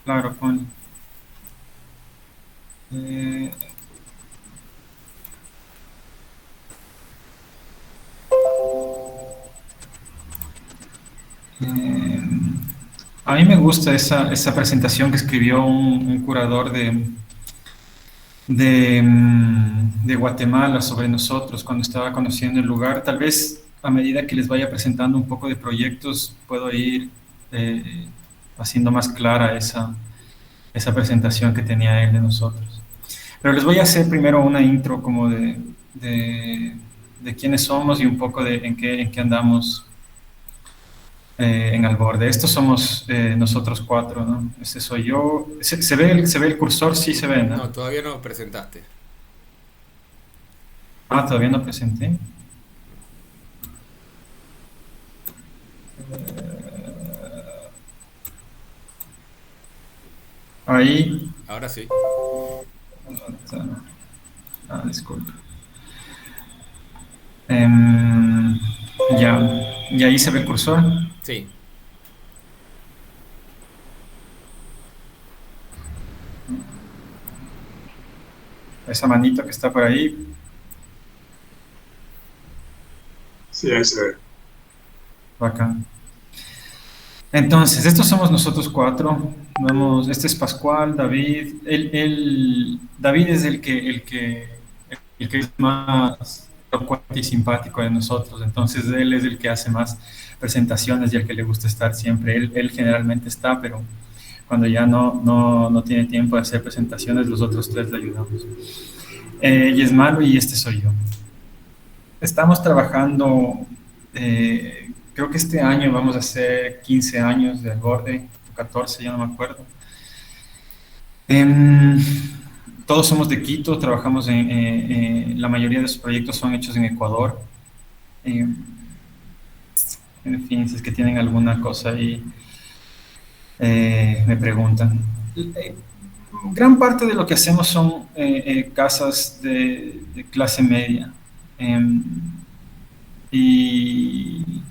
Claro, Connie. Eh, eh, a mí me gusta esa presentación que escribió un curador de Guatemala sobre nosotros cuando estaba conociendo el lugar. Tal vez a medida que les vaya presentando un poco de proyectos, puedo ir eh, haciendo más clara esa presentación que tenía él de nosotros. Pero les voy a hacer primero una intro como de, de quiénes somos y un poco de en qué andamos en Alborde. Estos somos nosotros cuatro, ¿no? Este soy yo. ¿Se ve el cursor? Sí se ve, ¿no? No, todavía no presentaste. Ah, todavía no presenté. Ahí. Ahora sí. Ah, disculpe. Em, ya. Y ahí se ve el cursor. Sí, Esa manito que está por ahí. Sí, ahí se ve. Bacán. Entonces, estos somos nosotros cuatro. Vamos, este es Pascual, David. David es el que es más elocuente y simpático de nosotros. Entonces, él es el que hace más presentaciones y el que le gusta estar siempre. Él generalmente está, pero cuando ya no tiene tiempo de hacer presentaciones, los otros tres le ayudamos. Y es malo y este soy yo. Estamos trabajando, creo que este año vamos a hacer 15 años del borde, 14, ya no me acuerdo. Em, todos somos de Quito, trabajamos la mayoría de los proyectos son hechos en Ecuador. Em, en fin, si es que tienen alguna cosa ahí, me preguntan. Eh, Gran parte de lo que hacemos son casas de clase media. Em, y,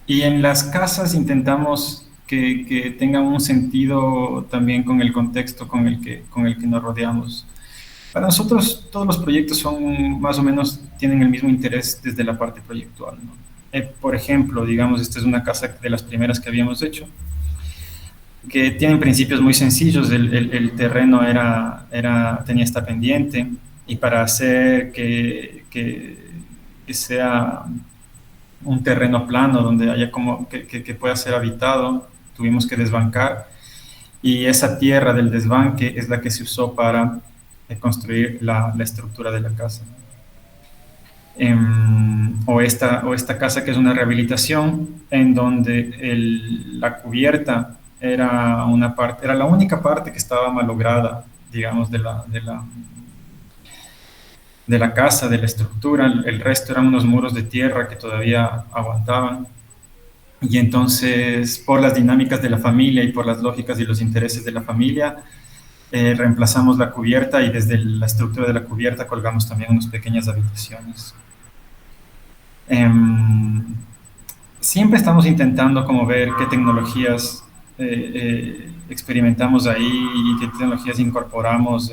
y en las casas intentamos que tengan un sentido también con el contexto con el que nos rodeamos. Para nosotros todos los proyectos son más o menos, tienen el mismo interés desde la parte proyectual, ¿no? Por ejemplo, digamos, esta es una casa de las primeras que habíamos hecho, que tienen principios muy sencillos. El terreno tenía esta pendiente y para hacer que sea un terreno plano donde haya como que pueda ser habitado, tuvimos que desbancar y esa tierra del desbanque es la que se usó para construir la estructura de la casa. O esta casa que es una rehabilitación en donde la cubierta era la única parte que estaba malograda, digamos, de la casa, de la estructura. El resto eran unos muros de tierra que todavía aguantaban. Y entonces, por las dinámicas de la familia y por las lógicas y los intereses de la familia, reemplazamos la cubierta y desde la estructura de la cubierta colgamos también unas pequeñas habitaciones. Em, Siempre estamos intentando como ver qué tecnologías experimentamos ahí y qué tecnologías incorporamos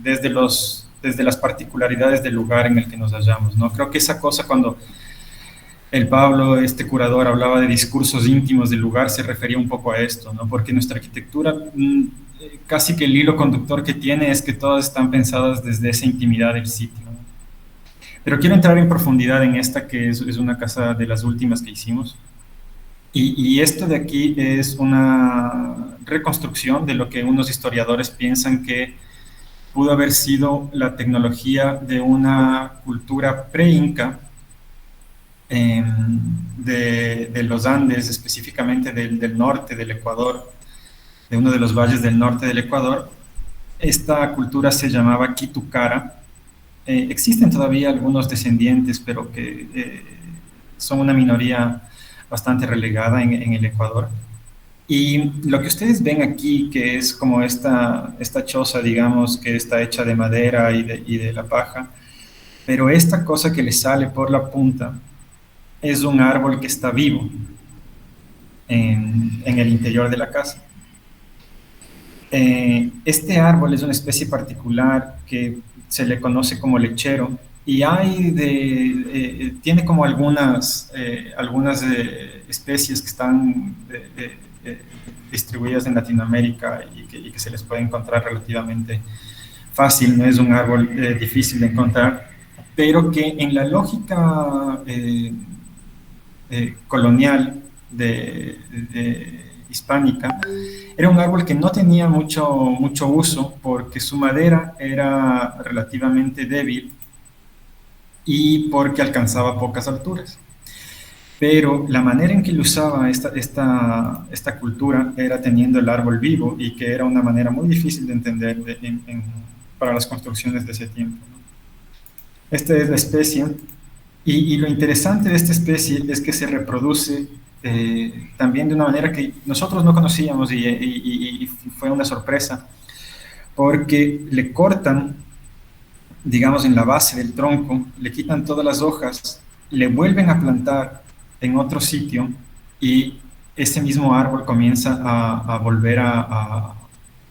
desde las particularidades del lugar en el que nos hallamos, ¿no? Creo que esa cosa cuando el Pablo, este curador, hablaba de discursos íntimos del lugar, se refería un poco a esto, ¿no? Porque nuestra arquitectura, casi que el hilo conductor que tiene es que todas están pensadas desde esa intimidad del sitio, ¿no? Pero quiero entrar en profundidad en esta, que es una casa de las últimas que hicimos. Y esto de aquí es una reconstrucción de lo que unos historiadores piensan que pudo haber sido la tecnología de una cultura pre-inca, de los Andes, específicamente del norte del Ecuador, de uno de los valles del norte del Ecuador. Esta cultura se llamaba Quitukara. Existen todavía algunos descendientes, pero que son una minoría bastante relegada en el Ecuador. Y lo que ustedes ven aquí, que es como esta choza, digamos, que está hecha de madera y de la paja, pero esta cosa que le sale por la punta es un árbol que está vivo en el interior de la casa. Este árbol es una especie particular que se le conoce como lechero y tiene como algunas especies que están distribuidas en Latinoamérica y que se les puede encontrar relativamente fácil, no es un árbol difícil de encontrar, pero que en la lógica colonial hispánica, era un árbol que no tenía mucho uso porque su madera era relativamente débil y porque alcanzaba pocas alturas. Pero la manera en que lo usaba esta cultura era teniendo el árbol vivo y que era una manera muy difícil de entender para las construcciones de ese tiempo, ¿no? Esta es la especie y lo interesante de esta especie es que se reproduce también de una manera que nosotros no conocíamos y fue una sorpresa, porque le cortan, digamos, en la base del tronco, le quitan todas las hojas, le vuelven a plantar en otro sitio y ese mismo árbol comienza a volver a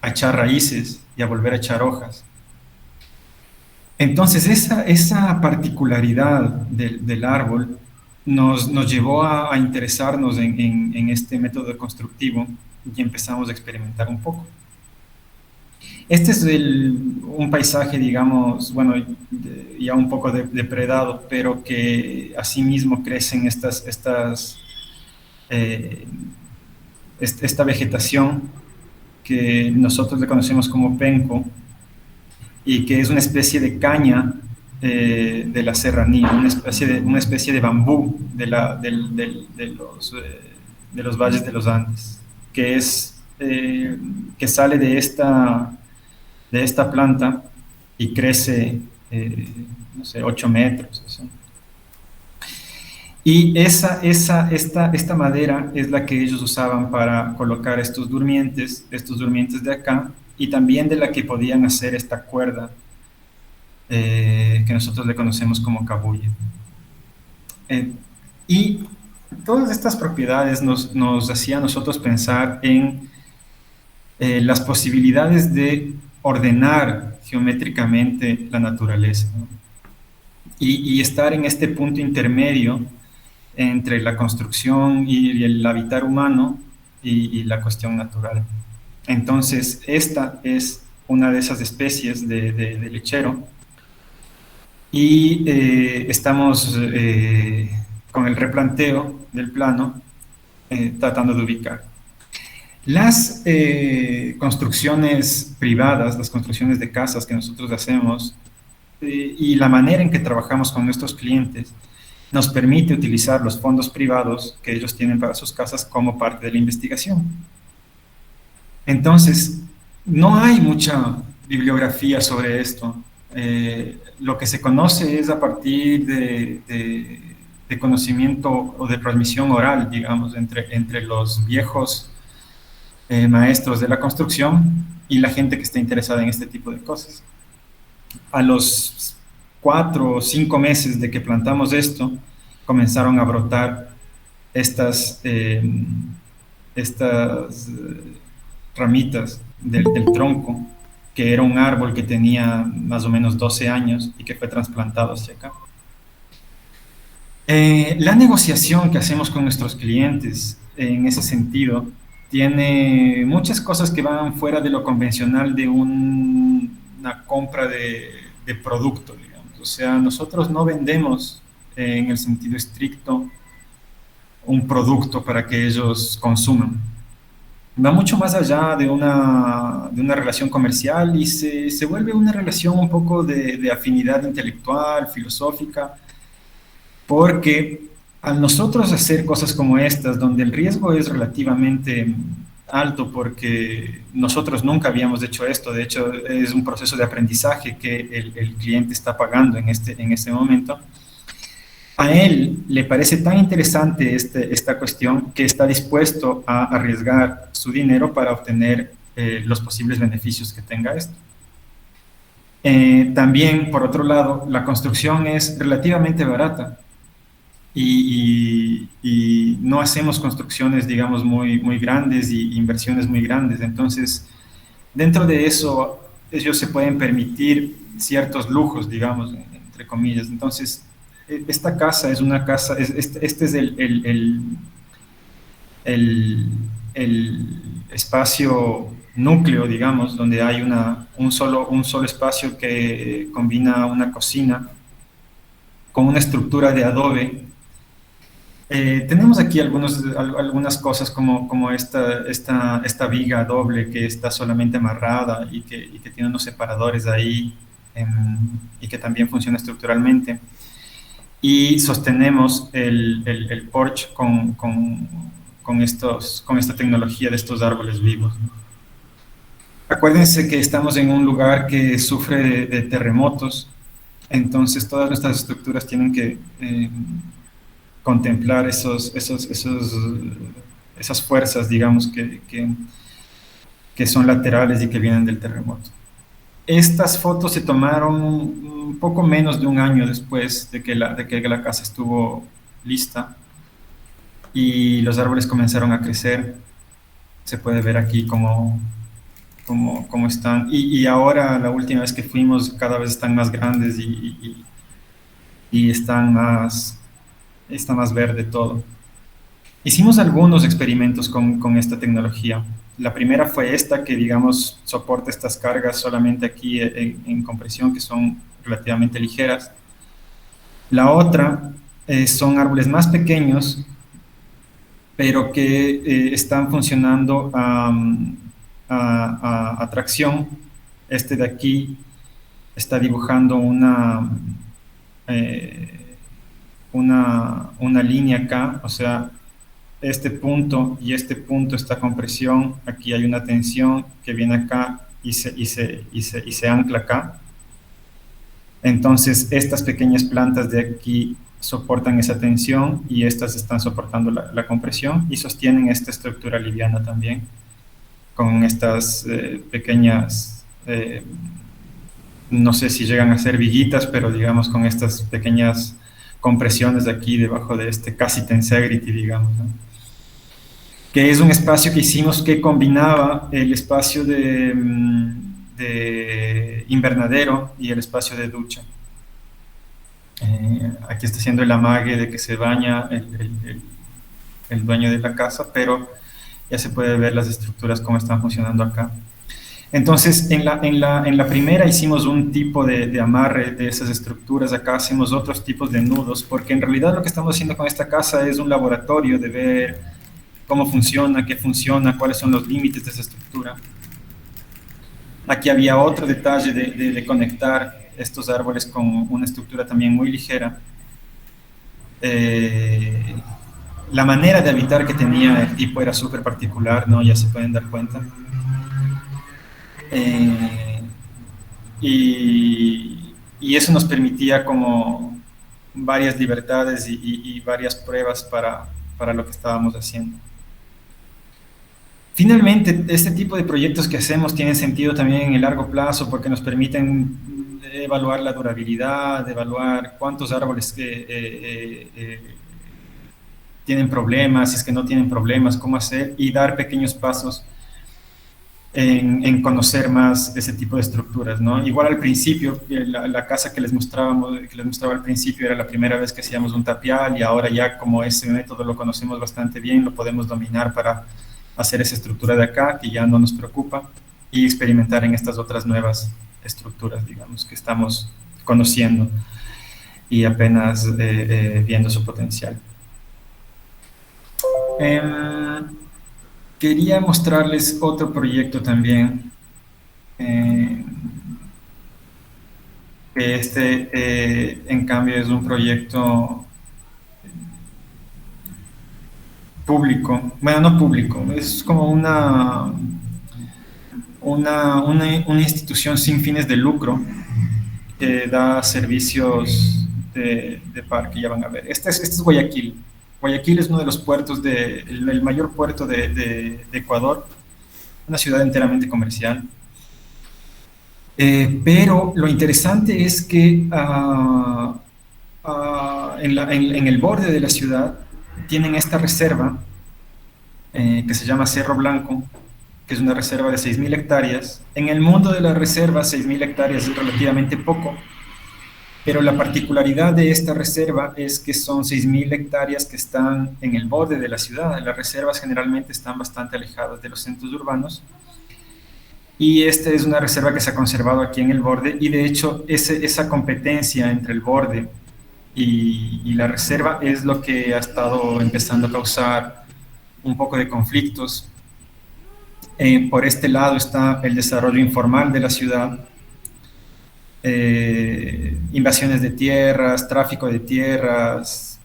echar raíces y a volver a echar hojas. Entonces, esa particularidad del árbol nos llevó a interesarnos en este método constructivo y empezamos a experimentar un poco. Este es un paisaje, digamos, bueno, ya un poco depredado, pero que asimismo crecen eh, esta vegetación que nosotros le conocemos como penco, y que es una especie de caña de la serranía, una especie de bambú de los valles de los Andes, que sale de esta planta y crece, no sé, 8 metros. Eso. Y esta madera es la que ellos usaban para colocar estos durmientes de acá, y también de la que podían hacer esta cuerda que nosotros le conocemos como cabuya. Y todas estas propiedades nos hacían a nosotros pensar en las posibilidades de ordenar geométricamente la naturaleza, ¿no? Y estar en este punto intermedio entre la construcción y el habitar humano y la cuestión natural. Entonces, esta es una de esas especies de lechero y estamos con el replanteo del plano tratando de ubicar. Las construcciones privadas, las construcciones de casas que nosotros hacemos y la manera en que trabajamos con nuestros clientes nos permite utilizar los fondos privados que ellos tienen para sus casas como parte de la investigación. Entonces, no hay mucha bibliografía sobre esto. Lo que se conoce es a partir de conocimiento o de transmisión oral, digamos, entre los viejos maestros de la construcción y la gente que está interesada en este tipo de cosas. A los 4 o 5 meses de que plantamos esto, comenzaron a brotar estas ramitas del tronco, que era un árbol que tenía más o menos 12 años y que fue trasplantado hacia acá. La negociación que hacemos con nuestros clientes en ese sentido tiene muchas cosas que van fuera de lo convencional de una compra de producto, digamos. O sea, nosotros no vendemos en el sentido estricto un producto para que ellos consuman. Va mucho más allá de una relación comercial y se vuelve una relación un poco de afinidad intelectual, filosófica, porque al nosotros hacer cosas como estas, donde el riesgo es relativamente alto, porque nosotros nunca habíamos hecho esto, de hecho es un proceso de aprendizaje que el cliente está pagando en este momento, a él le parece tan interesante esta cuestión que está dispuesto a arriesgar su dinero para obtener los posibles beneficios que tenga esto. También, por otro lado, la construcción es relativamente barata y no hacemos construcciones, digamos, muy grandes y inversiones muy grandes. Entonces, Dentro de eso, ellos se pueden permitir ciertos lujos, digamos, entre comillas. Entonces, esta casa es una casa, este es el, el espacio núcleo, digamos, donde hay un solo espacio que combina una cocina con una estructura de adobe. Tenemos aquí algunas cosas como esta viga doble que está solamente amarrada y que tiene unos separadores ahí, y que también funciona estructuralmente. Y sostenemos el porche con esta tecnología de estos árboles vivos. Acuérdense que estamos en un lugar que sufre de terremotos, entonces todas nuestras estructuras tienen que contemplar esas fuerzas, digamos, que son laterales y que vienen del terremoto. Estas fotos se tomaron un poco menos de un año después de que la casa estuvo lista y los árboles comenzaron a crecer. Se puede ver aquí cómo están. Y ahora, la última vez que fuimos, cada vez están más grandes y está más verde todo. Hicimos algunos experimentos con esta tecnología. La primera fue esta, que digamos soporta estas cargas solamente aquí en compresión, que son relativamente ligeras. La otra son árboles más pequeños, pero que están funcionando a tracción. Este de aquí está dibujando eh, una línea acá, o sea, este punto y este punto está con presión, aquí hay una tensión que viene acá y se ancla acá. Entonces, estas pequeñas plantas de aquí soportan esa tensión y estas están soportando la compresión y sostienen esta estructura liviana también con estas pequeñas, no sé si llegan a ser viguitas, pero digamos con estas pequeñas compresiones de aquí debajo de este casi tensegrity, digamos, ¿no? Que es un espacio que hicimos que combinaba el espacio de invernadero y el espacio de ducha. Aquí está haciendo el amague de que se baña el dueño de la casa, pero ya se puede ver las estructuras cómo están funcionando acá. Entonces, en la primera hicimos un tipo de amarre de esas estructuras, acá hacemos otros tipos de nudos, porque en realidad lo que estamos haciendo con esta casa es un laboratorio de ver cómo funciona, qué funciona, cuáles son los límites de esa estructura. Aquí había otro detalle de conectar estos árboles con una estructura también muy ligera. La manera de habitar que tenía el tipo era súper particular, ¿no? Ya se pueden dar cuenta. Y eso nos permitía como varias libertades y varias pruebas para lo que estábamos haciendo. Finalmente, este tipo de proyectos que hacemos tienen sentido también en el largo plazo porque nos permiten evaluar la durabilidad, evaluar cuántos árboles tienen problemas, si es que no tienen problemas, cómo hacer y dar pequeños pasos en conocer más ese tipo de estructuras, ¿no? Igual al principio, la casa que les mostraba al principio era la primera vez que hacíamos un tapial y ahora ya como ese método lo conocemos bastante bien, lo podemos dominar para hacer esa estructura de acá, que ya no nos preocupa, y experimentar en estas otras nuevas estructuras, digamos, que estamos conociendo y apenas viendo su potencial. Quería mostrarles otro proyecto también, que en cambio es un proyecto público, bueno, no público, es como una institución sin fines de lucro que da servicios de parque, ya van a ver. Este es Guayaquil. Guayaquil es uno de los puertos, el mayor puerto de Ecuador, una ciudad enteramente comercial. Pero lo interesante es que en el borde de la ciudad tienen esta reserva que se llama Cerro Blanco, que es una reserva de 6.000 hectáreas. En el mundo de las reservas, 6.000 hectáreas es relativamente poco, pero la particularidad de esta reserva es que son 6.000 hectáreas que están en el borde de la ciudad. Las reservas generalmente están bastante alejadas de los centros urbanos, y esta es una reserva que se ha conservado aquí en el borde, y de hecho esa competencia entre el borde y la reserva es lo que ha estado empezando a causar un poco de conflictos. Por este lado está el desarrollo informal de la ciudad, invasiones de tierras, tráfico de tierras.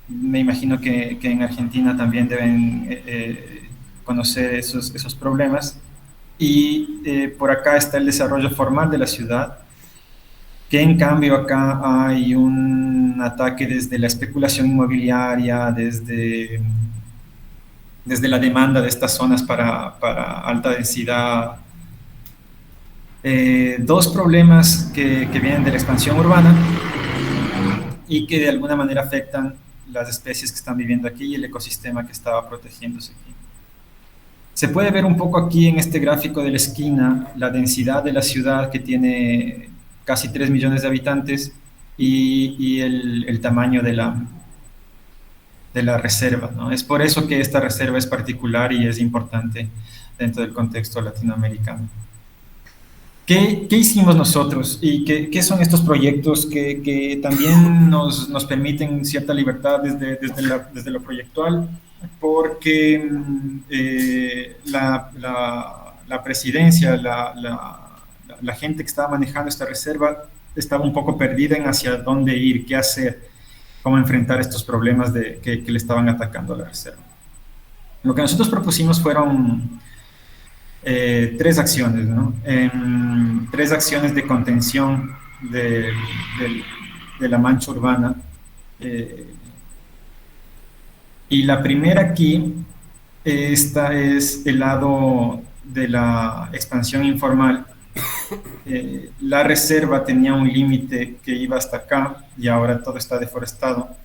Me imagino que en Argentina también deben conocer esos problemas. Y por acá está el desarrollo formal de la ciudad, que en cambio acá hay un ataque desde la especulación inmobiliaria, desde la demanda de estas zonas para alta densidad. Dos problemas que vienen de la expansión urbana y que de alguna manera afectan las especies que están viviendo aquí y el ecosistema que estaba protegiéndose aquí. Se puede ver un poco aquí en este gráfico de la esquina la densidad de la ciudad, que tiene casi 3 millones de habitantes, y el tamaño de la reserva, ¿no? Es por eso que esta reserva es particular y es importante dentro del contexto latinoamericano. ¿Qué hicimos nosotros y qué son estos proyectos que también nos permiten cierta libertad desde lo proyectual? Porque la presidencia, la gente que estaba manejando esta reserva estaba un poco perdida en hacia dónde ir, qué hacer, cómo enfrentar estos problemas que le estaban atacando a la reserva. Lo que nosotros propusimos fueron tres acciones, ¿no? Tres acciones de contención de la mancha urbana. Y la primera aquí, esta es el lado de la expansión informal. La reserva tenía un límite que iba hasta acá y ahora todo está deforestado,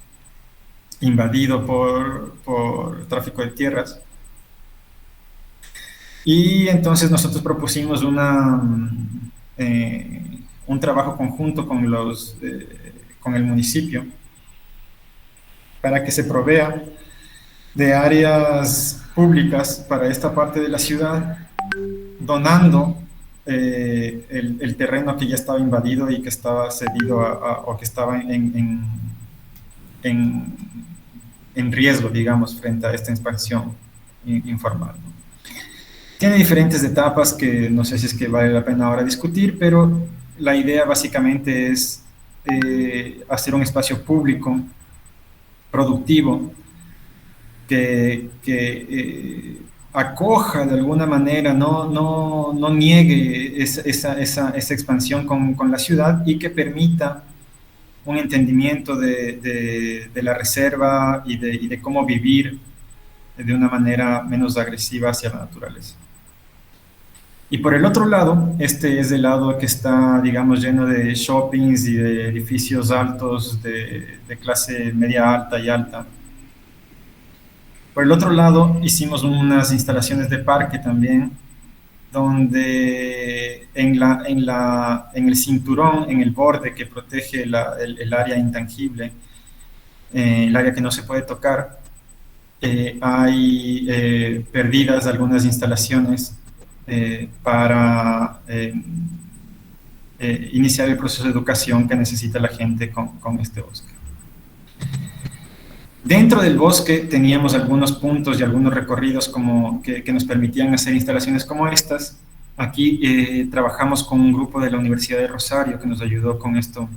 invadido por tráfico de tierras. Y entonces nosotros propusimos un trabajo conjunto con el municipio para que se provea de áreas públicas para esta parte de la ciudad, donando el terreno que ya estaba invadido y que estaba cedido o que estaba en riesgo, digamos, frente a esta expansión informal, ¿no? Tiene diferentes etapas que no sé si es que vale la pena ahora discutir, pero la idea básicamente es hacer un espacio público, productivo, que acoja de alguna manera, no niegue esa expansión con la ciudad, y que permita un entendimiento de la reserva y de cómo vivir de una manera menos agresiva hacia la naturaleza. Y por el otro lado, este es el lado que está, digamos, lleno de shoppings y de edificios altos de clase media alta y alta. Por el otro lado, hicimos unas instalaciones de parque también, donde en el cinturón, en el borde que protege el área intangible, el área que no se puede tocar, hay perdidas algunas instalaciones para iniciar el proceso de educación que necesita la gente con este bosque. Dentro del bosque teníamos algunos puntos y algunos recorridos que nos permitían hacer instalaciones como estas. Aquí trabajamos con un grupo de la Universidad de Rosario que nos ayudó con esto.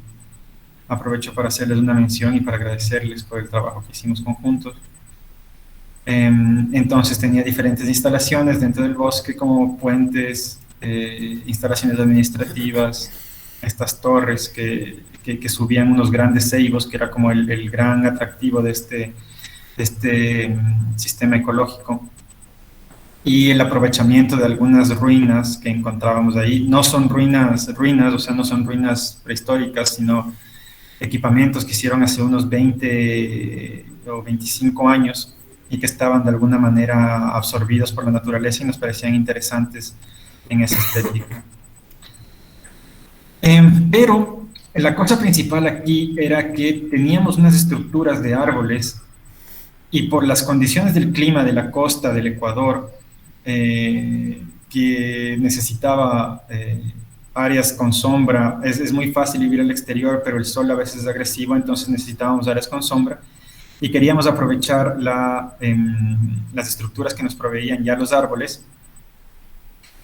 Aprovecho para hacerles una mención y para agradecerles por el trabajo que hicimos conjuntos. Entonces tenía diferentes instalaciones dentro del bosque, como puentes, instalaciones administrativas, estas torres que subían unos grandes ceibos, que era como el gran atractivo de este sistema ecológico, y el aprovechamiento de algunas ruinas que encontrábamos ahí. No son ruinas, o sea, no son ruinas prehistóricas, sino equipamientos que hicieron hace unos 20 o 25 años, y que estaban de alguna manera absorbidos por la naturaleza y nos parecían interesantes en esa estética. Pero la cosa principal aquí era que teníamos unas estructuras de árboles y por las condiciones del clima de la costa del Ecuador, que necesitaba áreas con sombra, es muy fácil vivir al exterior, pero el sol a veces es agresivo, entonces necesitábamos áreas con sombra y queríamos aprovechar las estructuras que nos proveían ya los árboles,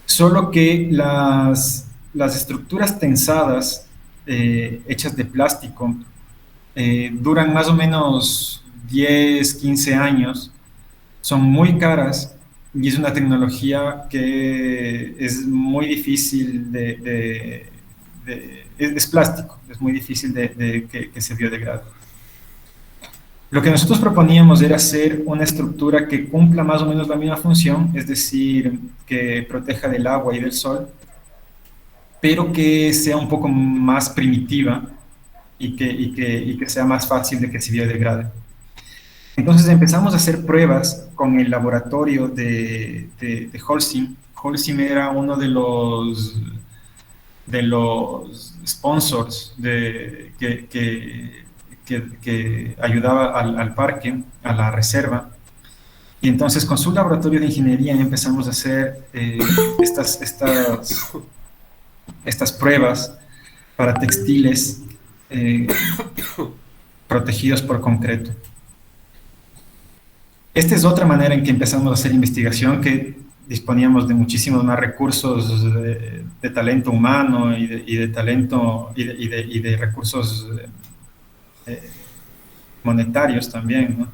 solo que las estructuras tensadas, hechas de plástico, duran más o menos 10, 15 años, son muy caras y es una tecnología que es muy difícil es plástico, es muy difícil que se biodegrade. Lo que nosotros proponíamos era hacer una estructura que cumpla más o menos la misma función, es decir, que proteja del agua y del sol, pero que sea un poco más primitiva y que sea más fácil de que se biodegrade. Entonces empezamos a hacer pruebas con el laboratorio de Holcim. Holcim era uno de los sponsors que ayudaba al parque, a la reserva. Y entonces con su laboratorio de ingeniería empezamos a hacer estas pruebas para textiles protegidos por concreto. Esta es otra manera en que empezamos a hacer investigación, que disponíamos de muchísimos más recursos de talento humano y de talento y de recursos monetarios también, ¿no?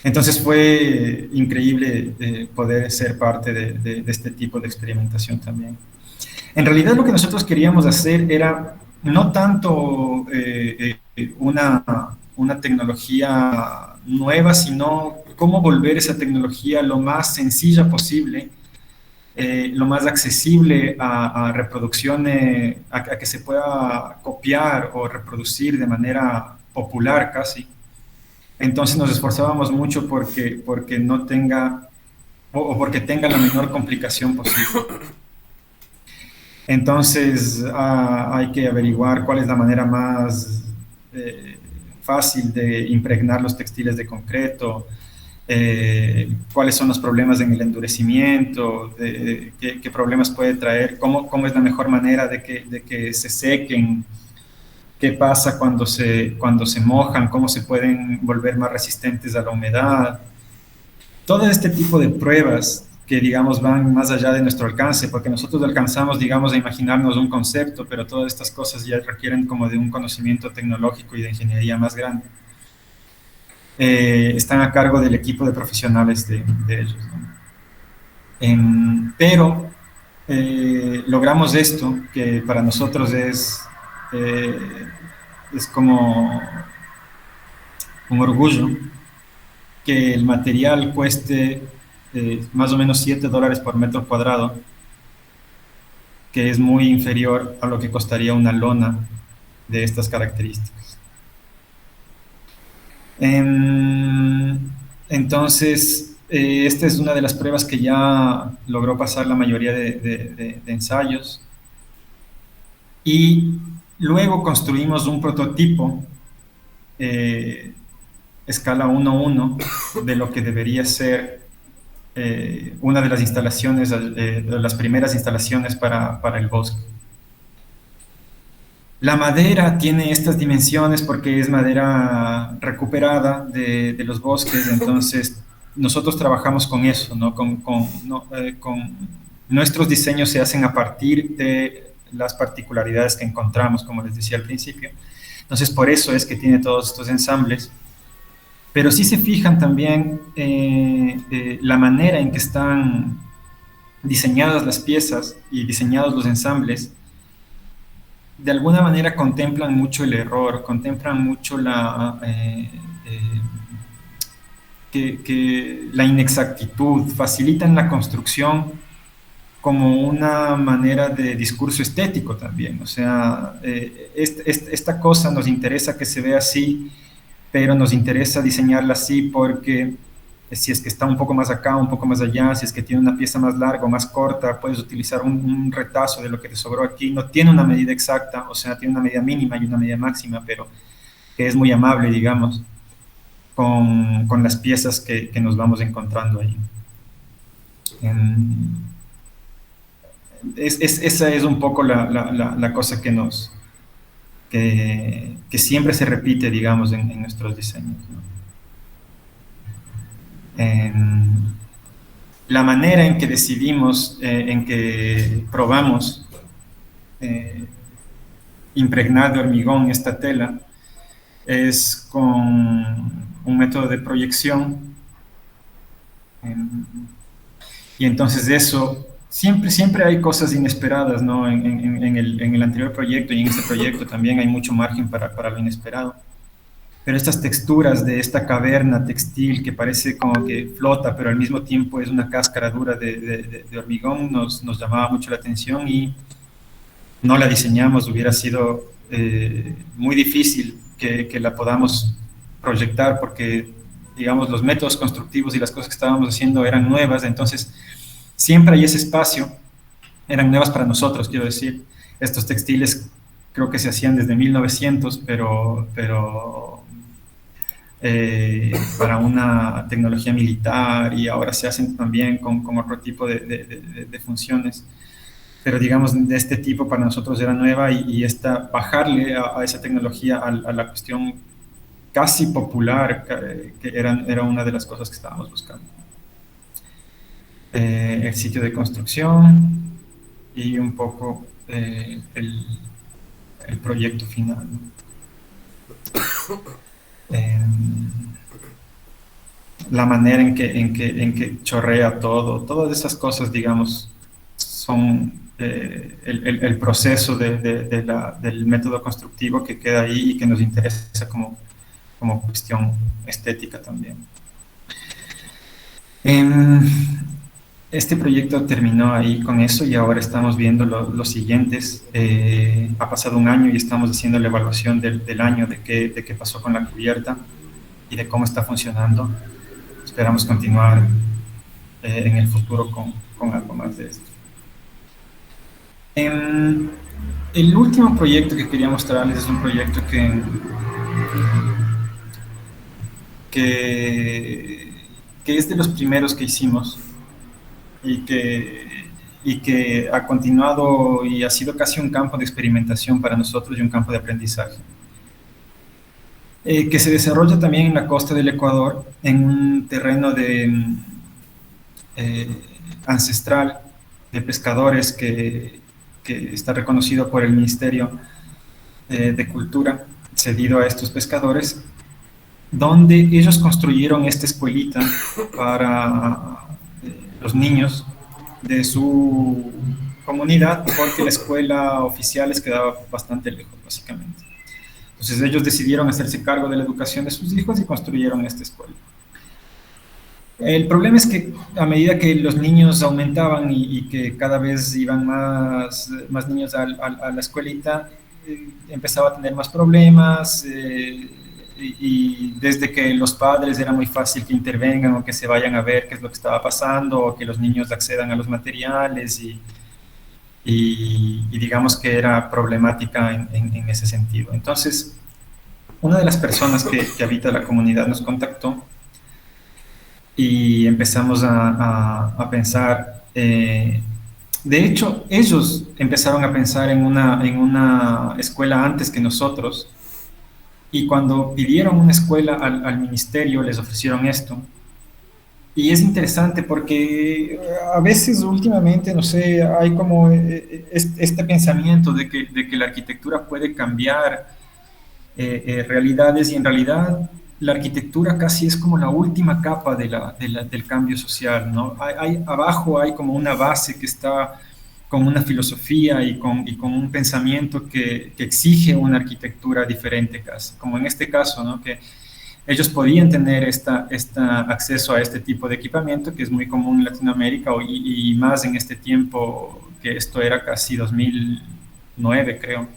Entonces fue increíble poder ser parte de este tipo de experimentación también. En realidad lo que nosotros queríamos hacer era no tanto una tecnología nueva, sino cómo volver esa tecnología lo más sencilla posible, lo más accesible a reproducciones, a que se pueda copiar o reproducir de manera popular casi. Entonces nos esforzábamos mucho porque no tenga, o porque tenga la menor complicación posible. Entonces hay que averiguar cuál es la manera más fácil de impregnar los textiles de concreto, cuáles son los problemas en el endurecimiento, qué problemas puede traer, cómo es la mejor manera de que se sequen, qué pasa cuando se mojan, cómo se pueden volver más resistentes a la humedad. Todo este tipo de pruebas que, digamos, van más allá de nuestro alcance, porque nosotros alcanzamos, digamos, a imaginarnos un concepto, pero todas estas cosas ya requieren como de un conocimiento tecnológico y de ingeniería más grande. Están a cargo del equipo de profesionales de ellos, ¿no? Pero logramos esto, que para nosotros es como un orgullo, que el material cueste más o menos $7 por metro cuadrado, que es muy inferior a lo que costaría una lona de estas características. Entonces, esta es una de las pruebas que ya logró pasar la mayoría de ensayos. Y luego construimos un prototipo escala 1:1 de lo que debería ser una de las instalaciones, de las primeras instalaciones para el bosque. La madera tiene estas dimensiones porque es madera recuperada de los bosques, entonces nosotros trabajamos con eso, ¿no? Nuestros diseños se hacen a partir de las particularidades que encontramos, como les decía al principio. Entonces, por eso es que tiene todos estos ensambles. Pero si se fijan también la manera en que están diseñadas las piezas y diseñados los ensambles, de alguna manera contemplan mucho el error, contemplan mucho la inexactitud, facilitan la construcción como una manera de discurso estético también. O sea, esta cosa nos interesa que se vea así, pero nos interesa diseñarla así porque si es que está un poco más acá, un poco más allá, si es que tiene una pieza más larga o más corta, puedes utilizar un retazo de lo que te sobró aquí. No tiene una medida exacta, o sea, tiene una medida mínima y una medida máxima, pero que es muy amable, digamos, con las piezas que nos vamos encontrando ahí. Esa es un poco la cosa que siempre se repite, digamos, en nuestros diseños, ¿no? La manera en que decidimos, en que probamos impregnar de hormigón esta tela, es con un método de proyección. Y entonces de eso, siempre hay cosas inesperadas, ¿no? En el anterior proyecto y en este proyecto también hay mucho margen para lo inesperado. Pero estas texturas de esta caverna textil que parece como que flota, pero al mismo tiempo es una cáscara dura de hormigón, nos llamaba mucho la atención y no la diseñamos. Hubiera sido muy difícil que la podamos proyectar porque, digamos, los métodos constructivos y las cosas que estábamos haciendo eran nuevas, entonces siempre hay ese espacio, eran nuevas para nosotros, quiero decir. Estos textiles creo que se hacían desde 1900, pero para una tecnología militar y ahora se hacen también con otro tipo de funciones. Pero digamos, de este tipo para nosotros era nueva y esta, bajarle a esa tecnología, a la cuestión casi popular, que era una de las cosas que estábamos buscando. El sitio de construcción y un poco el proyecto final, ¿no? La manera en que chorrea todo, todas esas cosas, digamos, son el proceso del método constructivo que queda ahí y que nos interesa como cuestión estética también. Este proyecto terminó ahí con eso y ahora estamos viendo los siguientes. Ha pasado un año y estamos haciendo la evaluación del año, de qué pasó con la cubierta y de cómo está funcionando. Esperamos continuar en el futuro con algo más de esto. El último proyecto que quería mostrarles es un proyecto que es de los primeros que hicimos y que ha continuado y ha sido casi un campo de experimentación para nosotros y un campo de aprendizaje. Que se desarrolla también en la costa del Ecuador, en un terreno ancestral de pescadores que está reconocido por el Ministerio de Cultura, cedido a estos pescadores, donde ellos construyeron esta escuelita para los niños de su comunidad, porque la escuela oficial les quedaba bastante lejos, básicamente. Entonces ellos decidieron hacerse cargo de la educación de sus hijos y construyeron esta escuela. El problema es que a medida que los niños aumentaban y que cada vez iban más niños a la escuelita, empezaba a tener más problemas y desde que los padres era muy fácil que intervengan o que se vayan a ver qué es lo que estaba pasando o que los niños accedan a los materiales y digamos que era problemática en ese sentido. Entonces, una de las personas que habita la comunidad nos contactó y empezamos a pensar, de hecho, ellos empezaron a pensar en una escuela antes que nosotros, y cuando pidieron una escuela al ministerio les ofrecieron esto. Y es interesante porque a veces últimamente, no sé, hay como este pensamiento de que la arquitectura puede cambiar realidades, y en realidad la arquitectura casi es como la última capa del cambio social, ¿no? Abajo hay como una base que está con una filosofía y con un pensamiento que exige una arquitectura diferente casi, como en este caso, ¿no? Que ellos podían tener acceso a este tipo de equipamiento que es muy común en Latinoamérica y más en este tiempo, que esto era casi 2009, creo,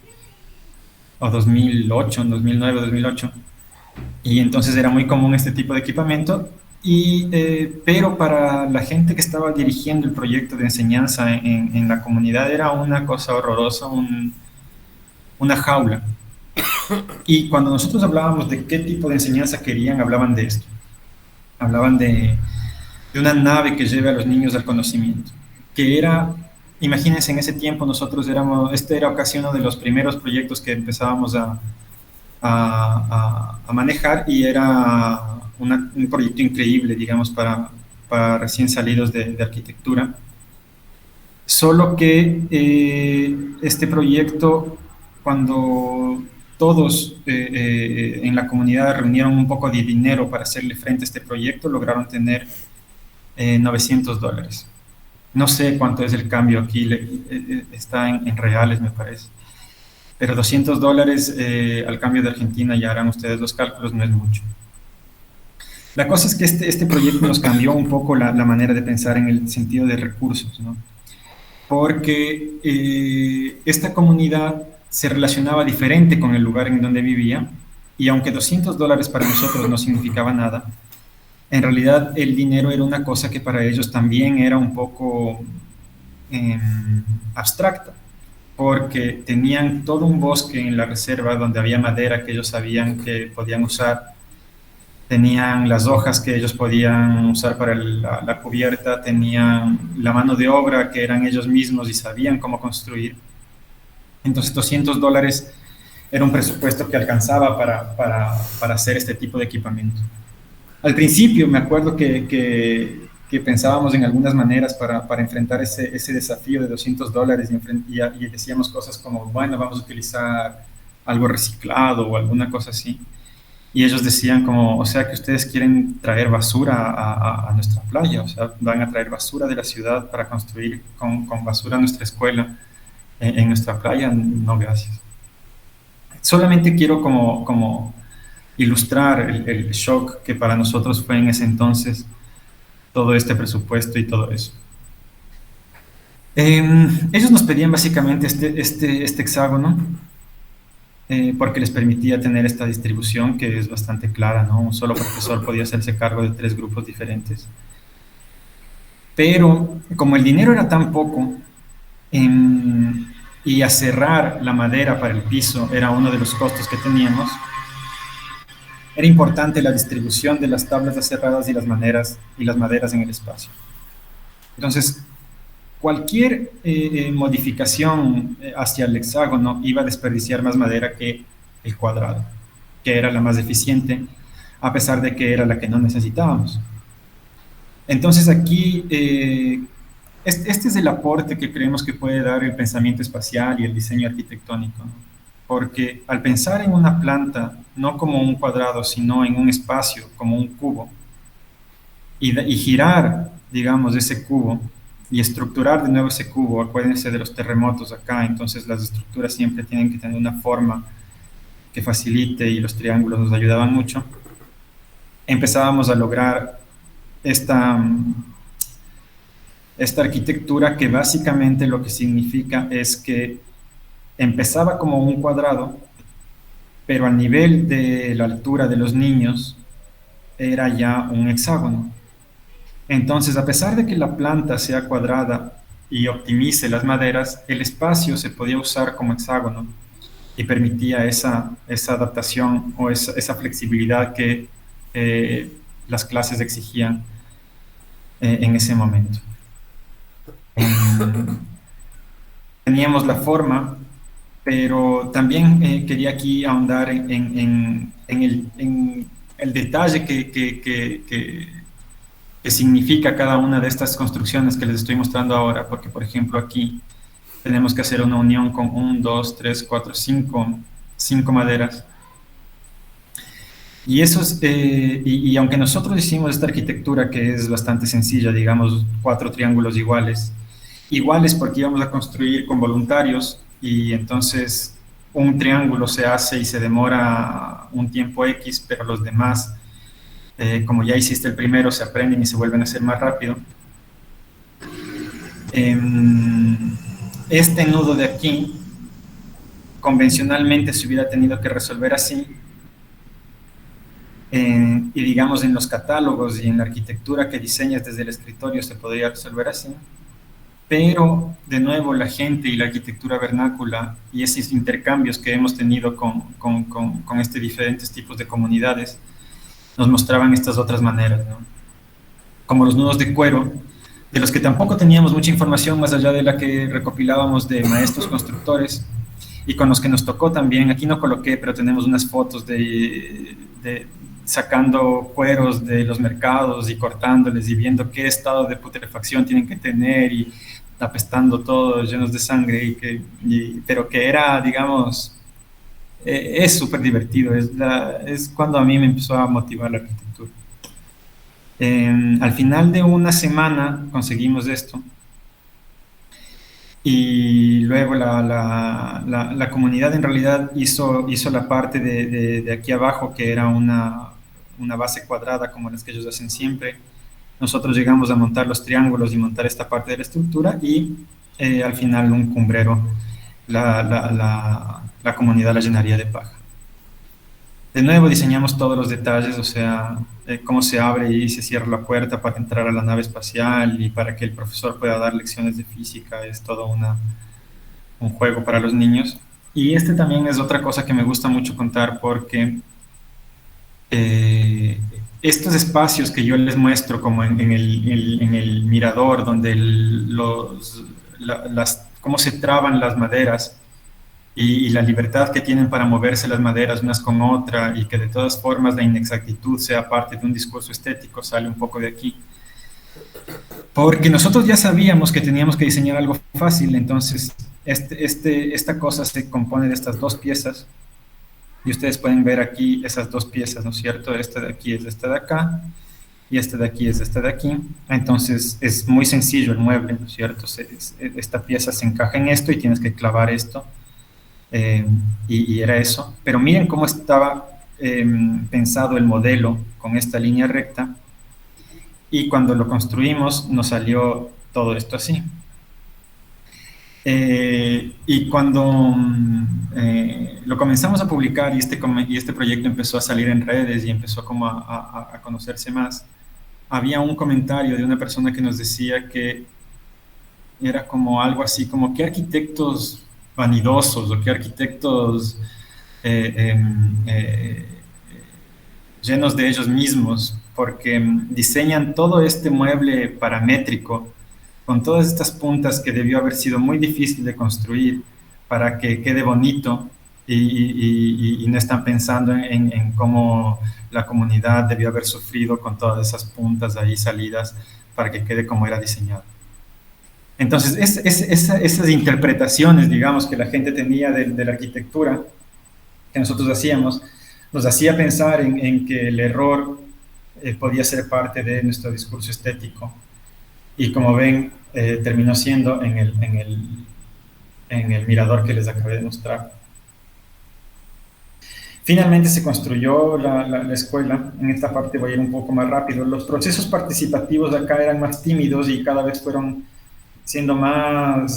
o 2008, 2009, 2008. Y entonces era muy común este tipo de equipamiento, pero para la gente que estaba dirigiendo el proyecto de enseñanza en la comunidad era una cosa horrorosa, una jaula. Y cuando nosotros hablábamos de qué tipo de enseñanza querían, hablaban de esto. Hablaban de una nave que lleve a los niños al conocimiento, que era, imagínense, en ese tiempo nosotros éramos, este era casi uno de los primeros proyectos que empezábamos a manejar, y era un proyecto increíble, digamos, para recién salidos de arquitectura. Solo que este proyecto, cuando todos en la comunidad reunieron un poco de dinero para hacerle frente a este proyecto, lograron tener $900. No sé cuánto es el cambio aquí, está en reales, me parece. Pero $200 al cambio de Argentina, ya harán ustedes los cálculos, no es mucho. La cosa es que este proyecto nos cambió un poco la manera de pensar en el sentido de recursos, ¿no? Porque esta comunidad se relacionaba diferente con el lugar en donde vivía, y aunque $200 para nosotros no significaba nada, en realidad el dinero era una cosa que para ellos también era un poco eh, abstracta, porque tenían todo un bosque en la reserva donde había madera que ellos sabían que podían usar, tenían las hojas que ellos podían usar para la cubierta, tenían la mano de obra que eran ellos mismos y sabían cómo construir. Entonces $200 era un presupuesto que alcanzaba para hacer este tipo de equipamiento. Al principio me acuerdo que pensábamos en algunas maneras para enfrentar ese desafío de $200, y decíamos cosas como, bueno, vamos a utilizar algo reciclado o alguna cosa así. Y ellos decían como, o sea que ustedes quieren traer basura a nuestra playa, o sea, van a traer basura de la ciudad para construir con basura nuestra escuela en nuestra playa. No, gracias. Solamente quiero como ilustrar el shock que para nosotros fue en ese entonces todo este presupuesto y todo eso. Ellos nos pedían básicamente este hexágono, porque les permitía tener esta distribución que es bastante clara, ¿no? Un solo profesor podía hacerse cargo de 3 grupos diferentes. Pero como el dinero era tan poco, y aserrar la madera para el piso era uno de los costos que teníamos, era importante la distribución de las tablas aserradas y las maderas en el espacio. Entonces, cualquier modificación hacia el hexágono iba a desperdiciar más madera que el cuadrado, que era la más eficiente, a pesar de que era la que no necesitábamos. Entonces aquí, este es el aporte que creemos que puede dar el pensamiento espacial y el diseño arquitectónico, ¿no? Porque al pensar en una planta, no como un cuadrado, sino en un espacio, como un cubo, y girar, digamos, ese cubo y estructurar de nuevo ese cubo. Acuérdense de los terremotos acá, entonces las estructuras siempre tienen que tener una forma que facilite, y los triángulos nos ayudaban mucho. Empezábamos a lograr esta, esta arquitectura que básicamente lo que significa es que empezaba como un cuadrado, pero al nivel de la altura de los niños era ya un hexágono. Entonces, a pesar de que la planta sea cuadrada y optimice las maderas, el espacio se podía usar como hexágono y permitía esa adaptación o esa flexibilidad que las clases exigían en ese momento. Teníamos la forma, pero también quería aquí ahondar en el detalle que significa cada una de estas construcciones que les estoy mostrando ahora, porque por ejemplo aquí tenemos que hacer una unión con 1, 2, 3, 4, 5 maderas. Y, y aunque nosotros hicimos esta arquitectura que es bastante sencilla, digamos 4 triángulos iguales porque íbamos a construir con voluntarios, y entonces un triángulo se hace y se demora un tiempo X, pero los demás, como ya hiciste el primero, se aprenden y se vuelven a hacer más rápido. Este nudo de aquí, convencionalmente se hubiera tenido que resolver así, Y digamos en los catálogos y en la arquitectura que diseñas desde el escritorio se podría resolver así. Pero, de nuevo, la gente y la arquitectura vernácula y esos intercambios que hemos tenido con este diferentes tipos de comunidades nos mostraban estas otras maneras, ¿no? Como los nudos de cuero, de los que tampoco teníamos mucha información más allá de la que recopilábamos de maestros constructores y con los que nos tocó también. Aquí no coloqué, pero tenemos unas fotos de sacando cueros de los mercados y cortándoles y viendo qué estado de putrefacción tienen que tener y apestando todos llenos de sangre, pero que era, digamos, es súper divertido, es cuando a mí me empezó a motivar la arquitectura. Al final de una semana conseguimos esto y luego la comunidad en realidad hizo la parte de aquí abajo, que era una base cuadrada como las que ellos hacen siempre. Nosotros llegamos a montar los triángulos y montar esta parte de la estructura y al final un cumbrero, la comunidad la llenaría de paja. De nuevo diseñamos todos los detalles, o sea, cómo se abre y se cierra la puerta para entrar a la nave espacial y para que el profesor pueda dar lecciones de física, es todo un juego para los niños. Y este también es otra cosa que me gusta mucho contar porque eh, estos espacios que yo les muestro como en el mirador, donde cómo se traban las maderas, y la libertad que tienen para moverse las maderas unas con otra y que de todas formas la inexactitud sea parte de un discurso estético, sale un poco de aquí. Porque nosotros ya sabíamos que teníamos que diseñar algo fácil, entonces esta cosa se compone de estas dos piezas y ustedes pueden ver aquí esas dos piezas, ¿no es cierto? Esta de aquí es esta de acá y esta de aquí es esta de aquí. Entonces es muy sencillo el mueble, ¿no es cierto? Esta pieza se encaja en esto y tienes que clavar esto. Y era eso. Pero miren cómo estaba pensado el modelo con esta línea recta y cuando lo construimos nos salió todo esto así. Y cuando lo comenzamos a publicar y este proyecto empezó a salir en redes y empezó como a conocerse más, había un comentario de una persona que nos decía que era como algo así como qué arquitectos vanidosos o qué arquitectos llenos de ellos mismos, porque diseñan todo este mueble paramétrico con todas estas puntas que debió haber sido muy difícil de construir para que quede bonito y no están pensando en cómo la comunidad debió haber sufrido con todas esas puntas ahí salidas para que quede como era diseñado. Entonces, esas interpretaciones, digamos, que la gente tenía de la arquitectura que nosotros hacíamos, nos hacía pensar en que el error podía ser parte de nuestro discurso estético. Y como ven, terminó siendo en el mirador que les acabé de mostrar. Finalmente se construyó la escuela. En esta parte voy a ir un poco más rápido. Los procesos participativos de acá eran más tímidos y cada vez fueron siendo más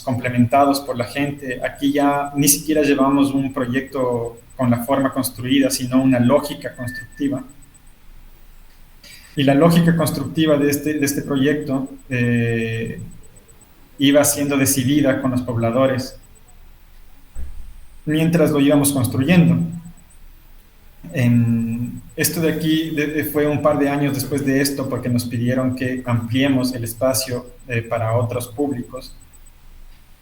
complementados por la gente. Aquí ya ni siquiera llevamos un proyecto con la forma construida, sino una lógica constructiva. Y la lógica constructiva de este proyecto iba siendo decidida con los pobladores mientras lo íbamos construyendo. Esto de aquí fue un par de años después de esto porque nos pidieron que ampliemos el espacio para otros públicos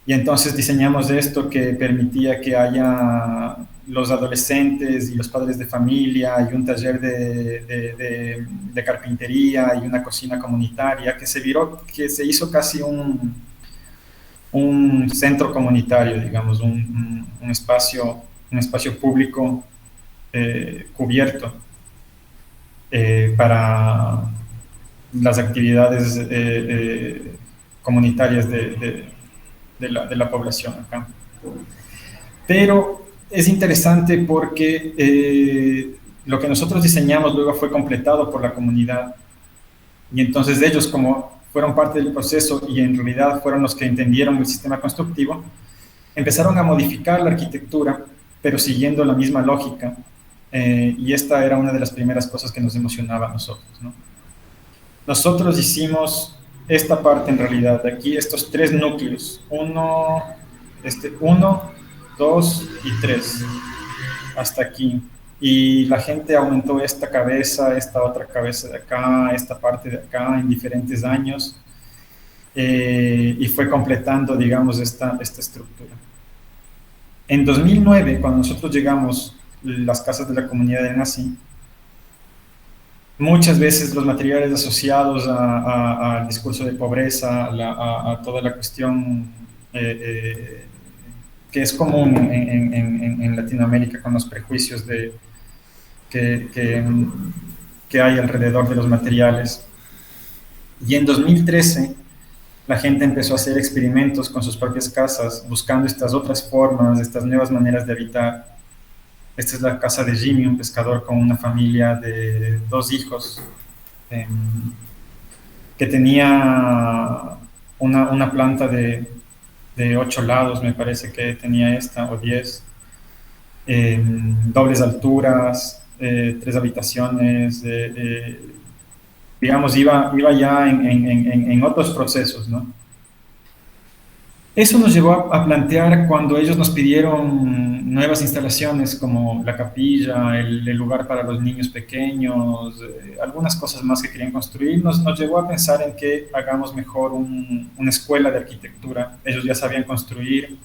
y entonces diseñamos esto que permitía que haya los adolescentes y los padres de familia y un taller de carpintería y una cocina comunitaria que se hizo casi un centro comunitario, digamos, un espacio público cubierto para las actividades comunitarias de la población acá. Pero es interesante porque lo que nosotros diseñamos luego fue completado por la comunidad y entonces ellos, como fueron parte del proceso y en realidad fueron los que entendieron el sistema constructivo, empezaron a modificar la arquitectura pero siguiendo la misma lógica. Y esta era una de las primeras cosas que nos emocionaba a nosotros, ¿no? Nosotros hicimos esta parte en realidad, aquí estos tres núcleos, uno, dos y tres, hasta aquí. Y la gente aumentó esta cabeza, esta otra cabeza de acá, esta parte de acá en diferentes años, y fue completando, digamos, esta estructura. En 2009, cuando nosotros llegamos, las casas de la comunidad de Nazi, muchas veces los materiales asociados al discurso de pobreza, a toda la cuestión que es común en Latinoamérica con los prejuicios que, que, que hay alrededor de los materiales. Y en 2013 la gente empezó a hacer experimentos con sus propias casas, buscando estas otras formas, estas nuevas maneras de habitar. Esta es la casa de Jimmy, un pescador con una familia de 2 hijos, eh, que tenía una planta de 8 lados, me parece que tenía esta, o 10, dobles alturas, 3 habitaciones, digamos, iba ya en otros procesos, ¿no? Eso nos llevó a plantear cuando ellos nos pidieron nuevas instalaciones como la capilla, el lugar para los niños pequeños, algunas cosas más que querían construir, nos llevó a pensar en que hagamos mejor una escuela de arquitectura. Ellos ya sabían construir,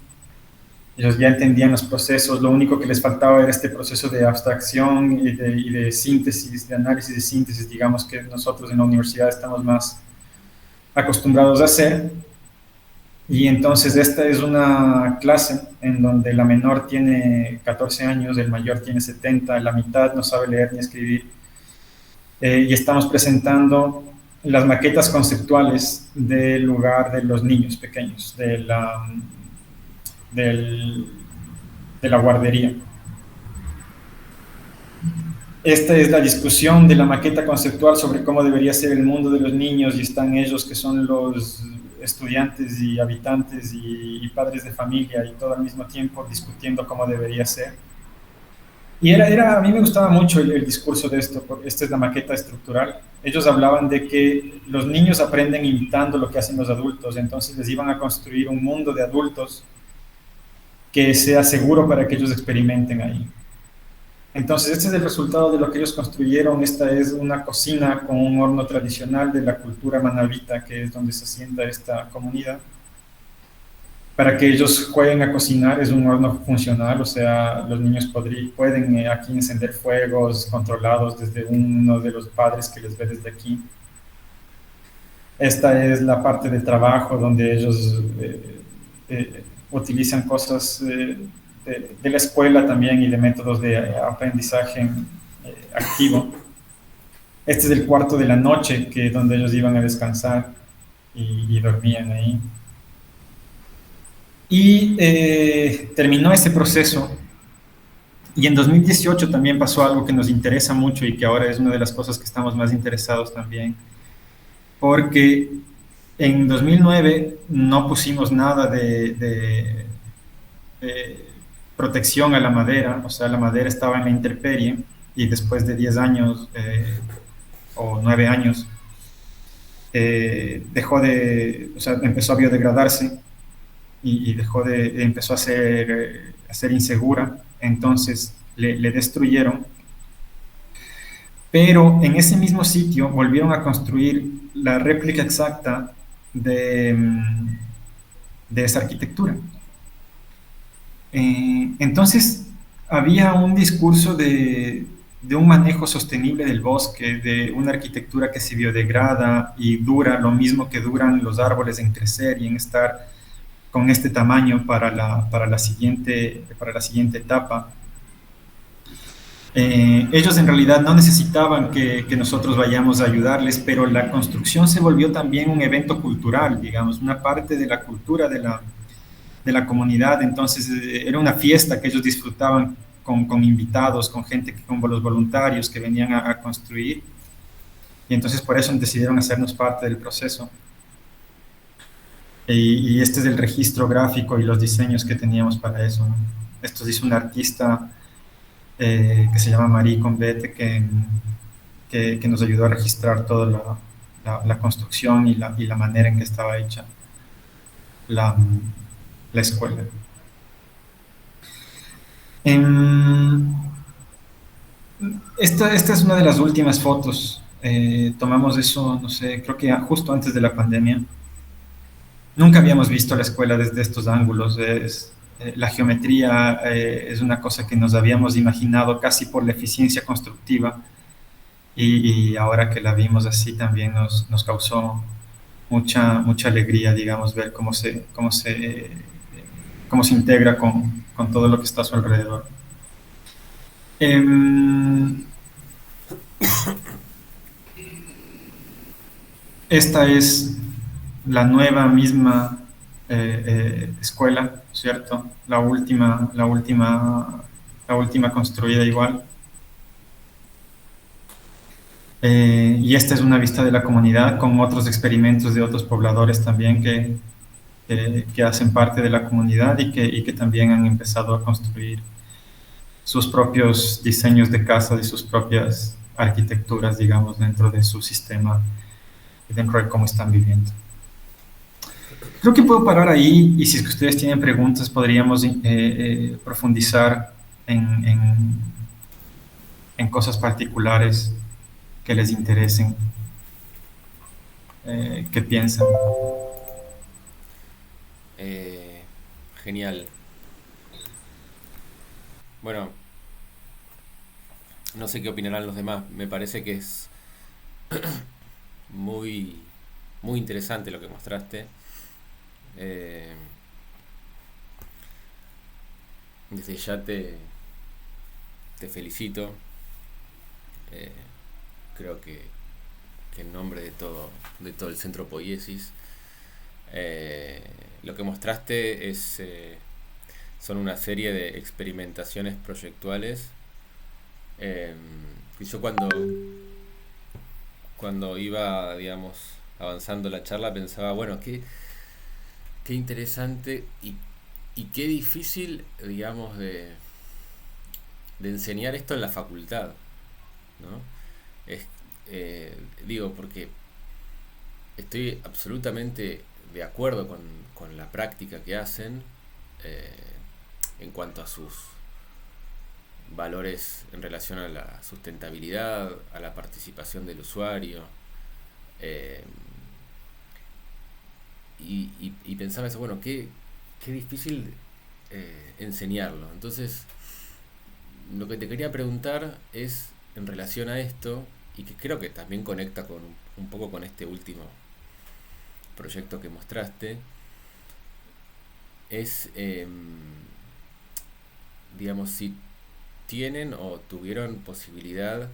ellos ya entendían los procesos, lo único que les faltaba era este proceso de abstracción y de síntesis, de análisis de síntesis, digamos, que nosotros en la universidad estamos más acostumbrados a hacer. Y entonces esta es una clase en donde la menor tiene 14 años, el mayor tiene 70, la mitad no sabe leer ni escribir. Y estamos presentando las maquetas conceptuales del lugar de los niños pequeños, de la guardería. Esta es la discusión de la maqueta conceptual sobre cómo debería ser el mundo de los niños, y están ellos que son los estudiantes y habitantes y padres de familia y todo al mismo tiempo discutiendo cómo debería ser. Y a mí me gustaba mucho el discurso de esto, porque esta es la maqueta estructural. Ellos hablaban de que los niños aprenden imitando lo que hacen los adultos, entonces les iban a construir un mundo de adultos que sea seguro para que ellos experimenten ahí. Entonces, este es el resultado de lo que ellos construyeron. Esta es una cocina con un horno tradicional de la cultura manabita, que es donde se asienta esta comunidad. Para que ellos jueguen a cocinar, es un horno funcional, o sea, los niños pueden aquí encender fuegos controlados desde uno de los padres que les ve desde aquí. Esta es la parte del trabajo donde ellos utilizan cosas de la escuela también y de métodos de aprendizaje activo. Este es el cuarto de la noche, que es donde ellos iban a descansar y dormían ahí. Y terminó ese proceso. Y en 2018 también pasó algo que nos interesa mucho y que ahora es una de las cosas que estamos más interesados también. Porque en 2009 no pusimos nada de protección a la madera, o sea, la madera estaba en la intemperie, y después de 10 años o 9 años empezó a biodegradarse y empezó a ser insegura, entonces le destruyeron. Pero en ese mismo sitio volvieron a construir la réplica exacta de esa arquitectura. Entonces había un discurso de un manejo sostenible del bosque, de una arquitectura que se biodegrada y dura lo mismo que duran los árboles en crecer y en estar con este tamaño para la siguiente etapa. Ellos en realidad no necesitaban que nosotros vayamos a ayudarles, pero la construcción se volvió también un evento cultural, digamos, una parte de la cultura de la comunidad. Entonces era una fiesta que ellos disfrutaban con invitados, con gente, como los voluntarios que venían a construir, y entonces por eso decidieron hacernos parte del proceso. Y este es el registro gráfico y los diseños que teníamos para eso, ¿no? Esto hizo un artista que se llama Marie Combete, que nos ayudó a registrar toda la construcción y la manera en que estaba hecha la, la escuela. Esta es una de las últimas fotos. Tomamos eso, no sé, creo que justo antes de la pandemia. Nunca habíamos visto la escuela desde estos ángulos. La geometría es una cosa que nos habíamos imaginado casi por la eficiencia constructiva, y ahora que la vimos así también nos causó mucha alegría, digamos, ver cómo se integra con todo lo que está a su alrededor. Esta es la nueva misma escuela, ¿cierto? La última construida igual. Y esta es una vista de la comunidad con otros experimentos de otros pobladores también que hacen parte de la comunidad y que también han empezado a construir sus propios diseños de casa y sus propias arquitecturas, digamos, dentro de su sistema y dentro de cómo están viviendo. Creo que puedo parar ahí, y si es que ustedes tienen preguntas podríamos profundizar en cosas particulares que les interesen. ¿Qué piensan? Genial. Bueno, no sé qué opinarán los demás. Me parece que es muy, muy interesante lo que mostraste. Desde ya te felicito. Creo que en nombre de todo el Centro Poiesis, lo que mostraste son una serie de experimentaciones proyectuales. Y yo cuando iba, digamos, avanzando la charla pensaba, bueno, qué interesante y qué difícil, digamos, de enseñar esto en la facultad, ¿no? Digo, porque estoy absolutamente de acuerdo con la práctica que hacen en cuanto a sus valores en relación a la sustentabilidad, a la participación del usuario, y pensaba eso, bueno, qué difícil enseñarlo. Entonces, lo que te quería preguntar es, en relación a esto, y que creo que también conecta un poco con este último proyecto que mostraste, es, digamos, si tienen o tuvieron posibilidad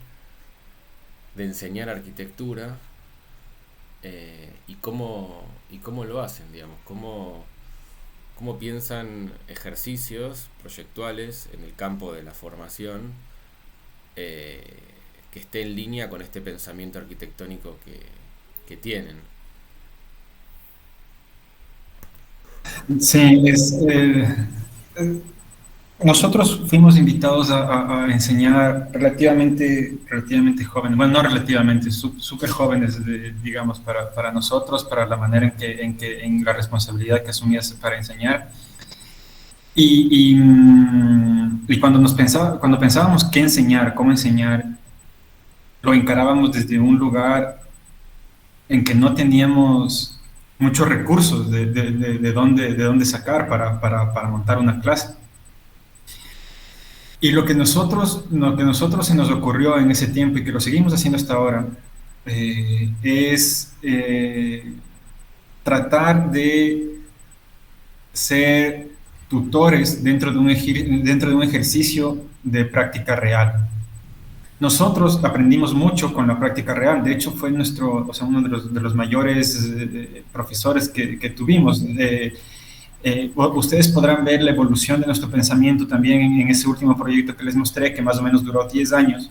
de enseñar arquitectura, y cómo lo hacen, digamos, cómo piensan ejercicios proyectuales en el campo de la formación que esté en línea con este pensamiento arquitectónico que tienen. Sí, nosotros fuimos invitados a enseñar relativamente jóvenes, bueno, no relativamente, súper jóvenes, digamos, para nosotros, para la manera en la responsabilidad que asumías para enseñar. Y cuando pensábamos qué enseñar, cómo enseñar, lo encarábamos desde un lugar en que no teníamos muchos recursos de dónde sacar para montar una clase. Y lo que nosotros se nos ocurrió en ese tiempo y que lo seguimos haciendo hasta ahora es tratar de ser tutores dentro de un ejercicio de práctica real. Nosotros aprendimos mucho con la práctica real. De hecho, fue uno de los mayores profesores que tuvimos. Ustedes podrán ver la evolución de nuestro pensamiento también en ese último proyecto que les mostré, que más o menos duró 10 años.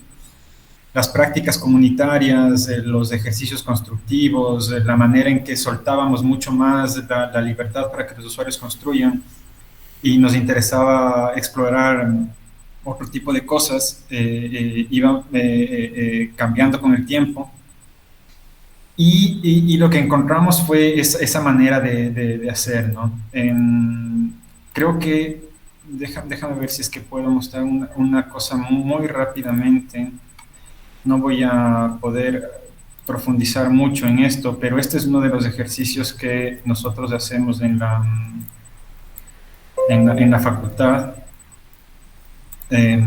Las prácticas comunitarias, los ejercicios constructivos, la manera en que soltábamos mucho más la libertad para que los usuarios construyan. y nos interesaba explorar otro tipo de cosas, iban cambiando con el tiempo. Y lo que encontramos fue esa manera de hacer, ¿no? Creo que, déjame ver si es que puedo mostrar una cosa muy rápidamente. No voy a poder profundizar mucho en esto, pero este es uno de los ejercicios que nosotros hacemos en la facultad. Eh,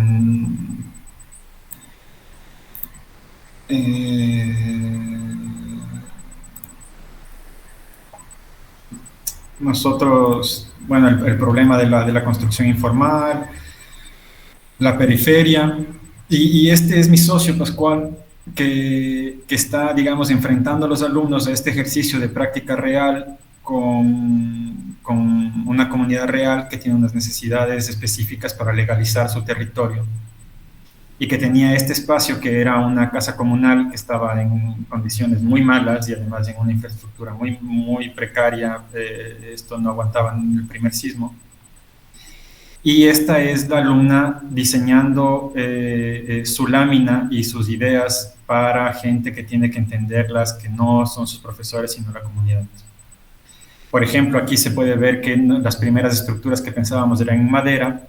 nosotros, bueno, el problema de la construcción informal, la periferia, y este es mi socio Pascual, que está, digamos, enfrentando a los alumnos a este ejercicio de práctica real con una comunidad real que tiene unas necesidades específicas para legalizar su territorio y que tenía este espacio que era una casa comunal que estaba en condiciones muy malas y además en una infraestructura muy precaria. Esto no aguantaba en el primer sismo. Y esta es la alumna diseñando su lámina y sus ideas para gente que tiene que entenderlas, que no son sus profesores, sino la comunidad. Por ejemplo, aquí se puede ver que las primeras estructuras que pensábamos eran en madera,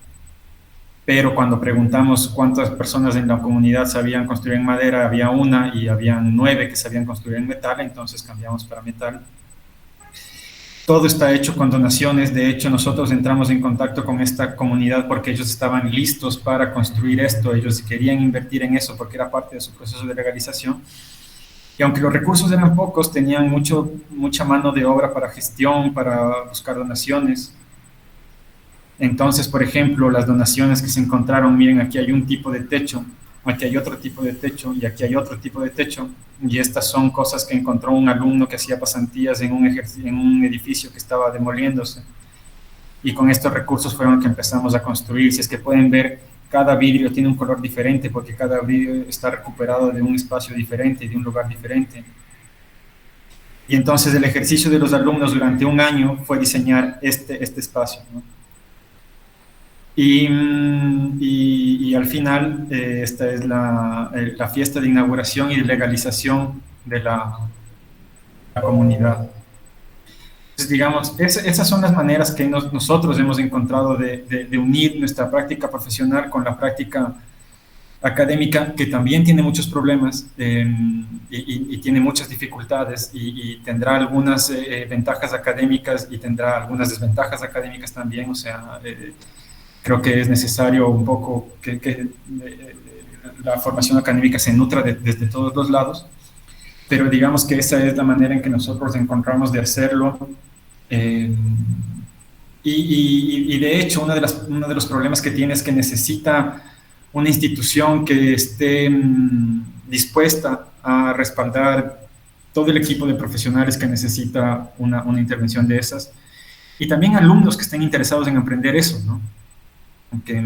pero cuando preguntamos cuántas personas en la comunidad sabían construir en madera, había una y habían 9 que sabían construir en metal, entonces cambiamos para metal. Todo está hecho con donaciones. De hecho, nosotros entramos en contacto con esta comunidad porque ellos estaban listos para construir esto. Ellos querían invertir en eso porque era parte de su proceso de legalización. Y aunque los recursos eran pocos, tenían mucha mano de obra para gestión, para buscar donaciones. Entonces, por ejemplo, las donaciones que se encontraron, miren, aquí hay un tipo de techo, aquí hay otro tipo de techo y aquí hay otro tipo de techo. Y estas son cosas que encontró un alumno que hacía pasantías en un edificio que estaba demoliéndose. Y con estos recursos fueron que empezamos a construir. Si es que pueden ver, cada vidrio tiene un color diferente porque cada vidrio está recuperado de un espacio diferente, de un lugar diferente. Y entonces el ejercicio de los alumnos durante un año fue diseñar este espacio, ¿no? Y al final, esta es la fiesta de inauguración y de legalización de la comunidad. Entonces, digamos, esas son las maneras que nosotros hemos encontrado de unir nuestra práctica profesional con la práctica académica, que también tiene muchos problemas y tiene muchas dificultades y tendrá algunas ventajas académicas y tendrá algunas desventajas académicas también. O sea, creo que es necesario un poco que la formación académica se nutra desde todos los lados, pero digamos que esa es la manera en que nosotros encontramos de hacerlo. Y de hecho, uno de los problemas que tiene es que necesita una institución que esté dispuesta a respaldar todo el equipo de profesionales que necesita una intervención de esas, y también alumnos que estén interesados en aprender eso, ¿no? Que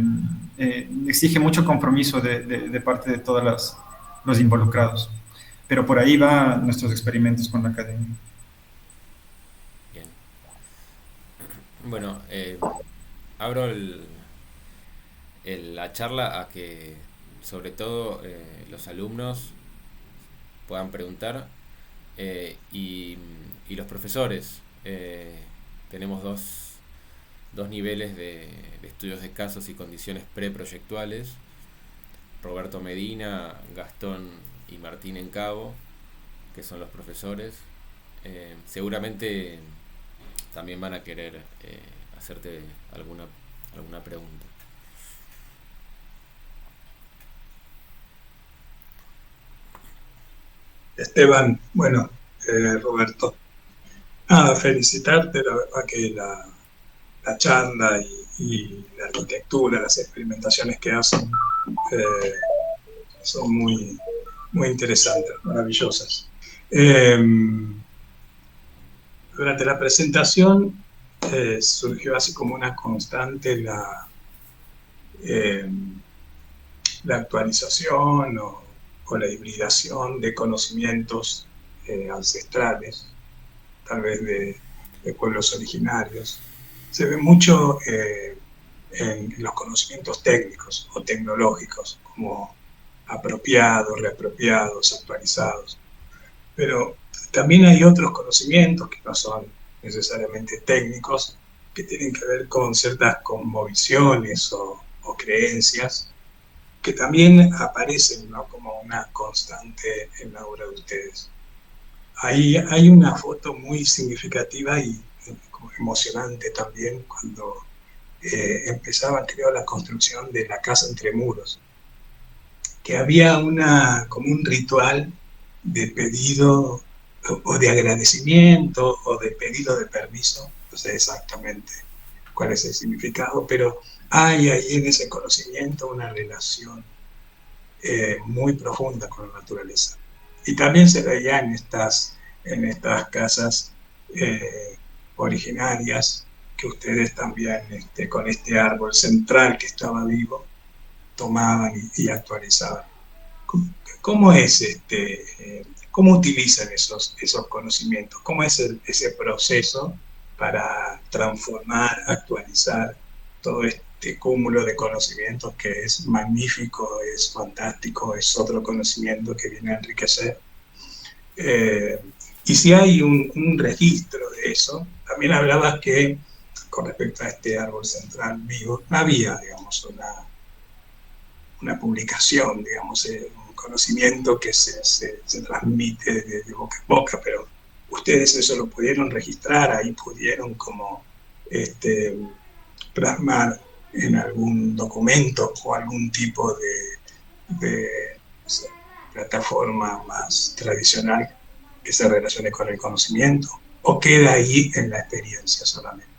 exige mucho compromiso de parte de todos los involucrados. Pero por ahí van nuestros experimentos con la academia. Bien. Bueno, abro la charla a que sobre todo los alumnos puedan preguntar y los profesores. Tenemos dos niveles de estudios de casos y condiciones preproyectuales: Roberto Medina, Gastón y Martín Encabo, que son los profesores. Seguramente también van a querer hacerte alguna pregunta. Esteban, bueno, Roberto, felicitarte, la verdad que la charla y la arquitectura, las experimentaciones que hacen son muy, muy interesantes, maravillosas. Durante la presentación surgió así como una constante la actualización o la hibridación de conocimientos ancestrales, tal vez de pueblos originarios. se ve mucho en los conocimientos técnicos o tecnológicos, como apropiados, reapropiados, actualizados. Pero también hay otros conocimientos que no son necesariamente técnicos, que tienen que ver con ciertas cosmovisiones o creencias, que también aparecen, ¿no?, como una constante en la obra de ustedes. Ahí hay una foto muy significativa y como emocionante también cuando empezaban, creo, la construcción de la casa entre muros, que había como un ritual de pedido o de agradecimiento o de pedido de permiso, no sé exactamente cuál es el significado, pero hay ahí en ese conocimiento una relación muy profunda con la naturaleza. Y también se veía en estas casas originarias que ustedes también, con este árbol central que estaba vivo, tomaban y actualizaban. ¿Cómo es cómo utilizan esos conocimientos? ¿Cómo es ese proceso para transformar, actualizar todo este cúmulo de conocimientos que es magnífico, es fantástico, es otro conocimiento que viene a enriquecer? Y si hay un registro de eso, también hablabas que con respecto a este árbol central vivo, había, digamos, una publicación, digamos, un conocimiento que se transmite de boca en boca, pero ustedes eso lo pudieron registrar, ahí pudieron como plasmar en algún documento o algún tipo de no sé, plataforma más tradicional que se relacione con el conocimiento, o queda ahí en la experiencia solamente.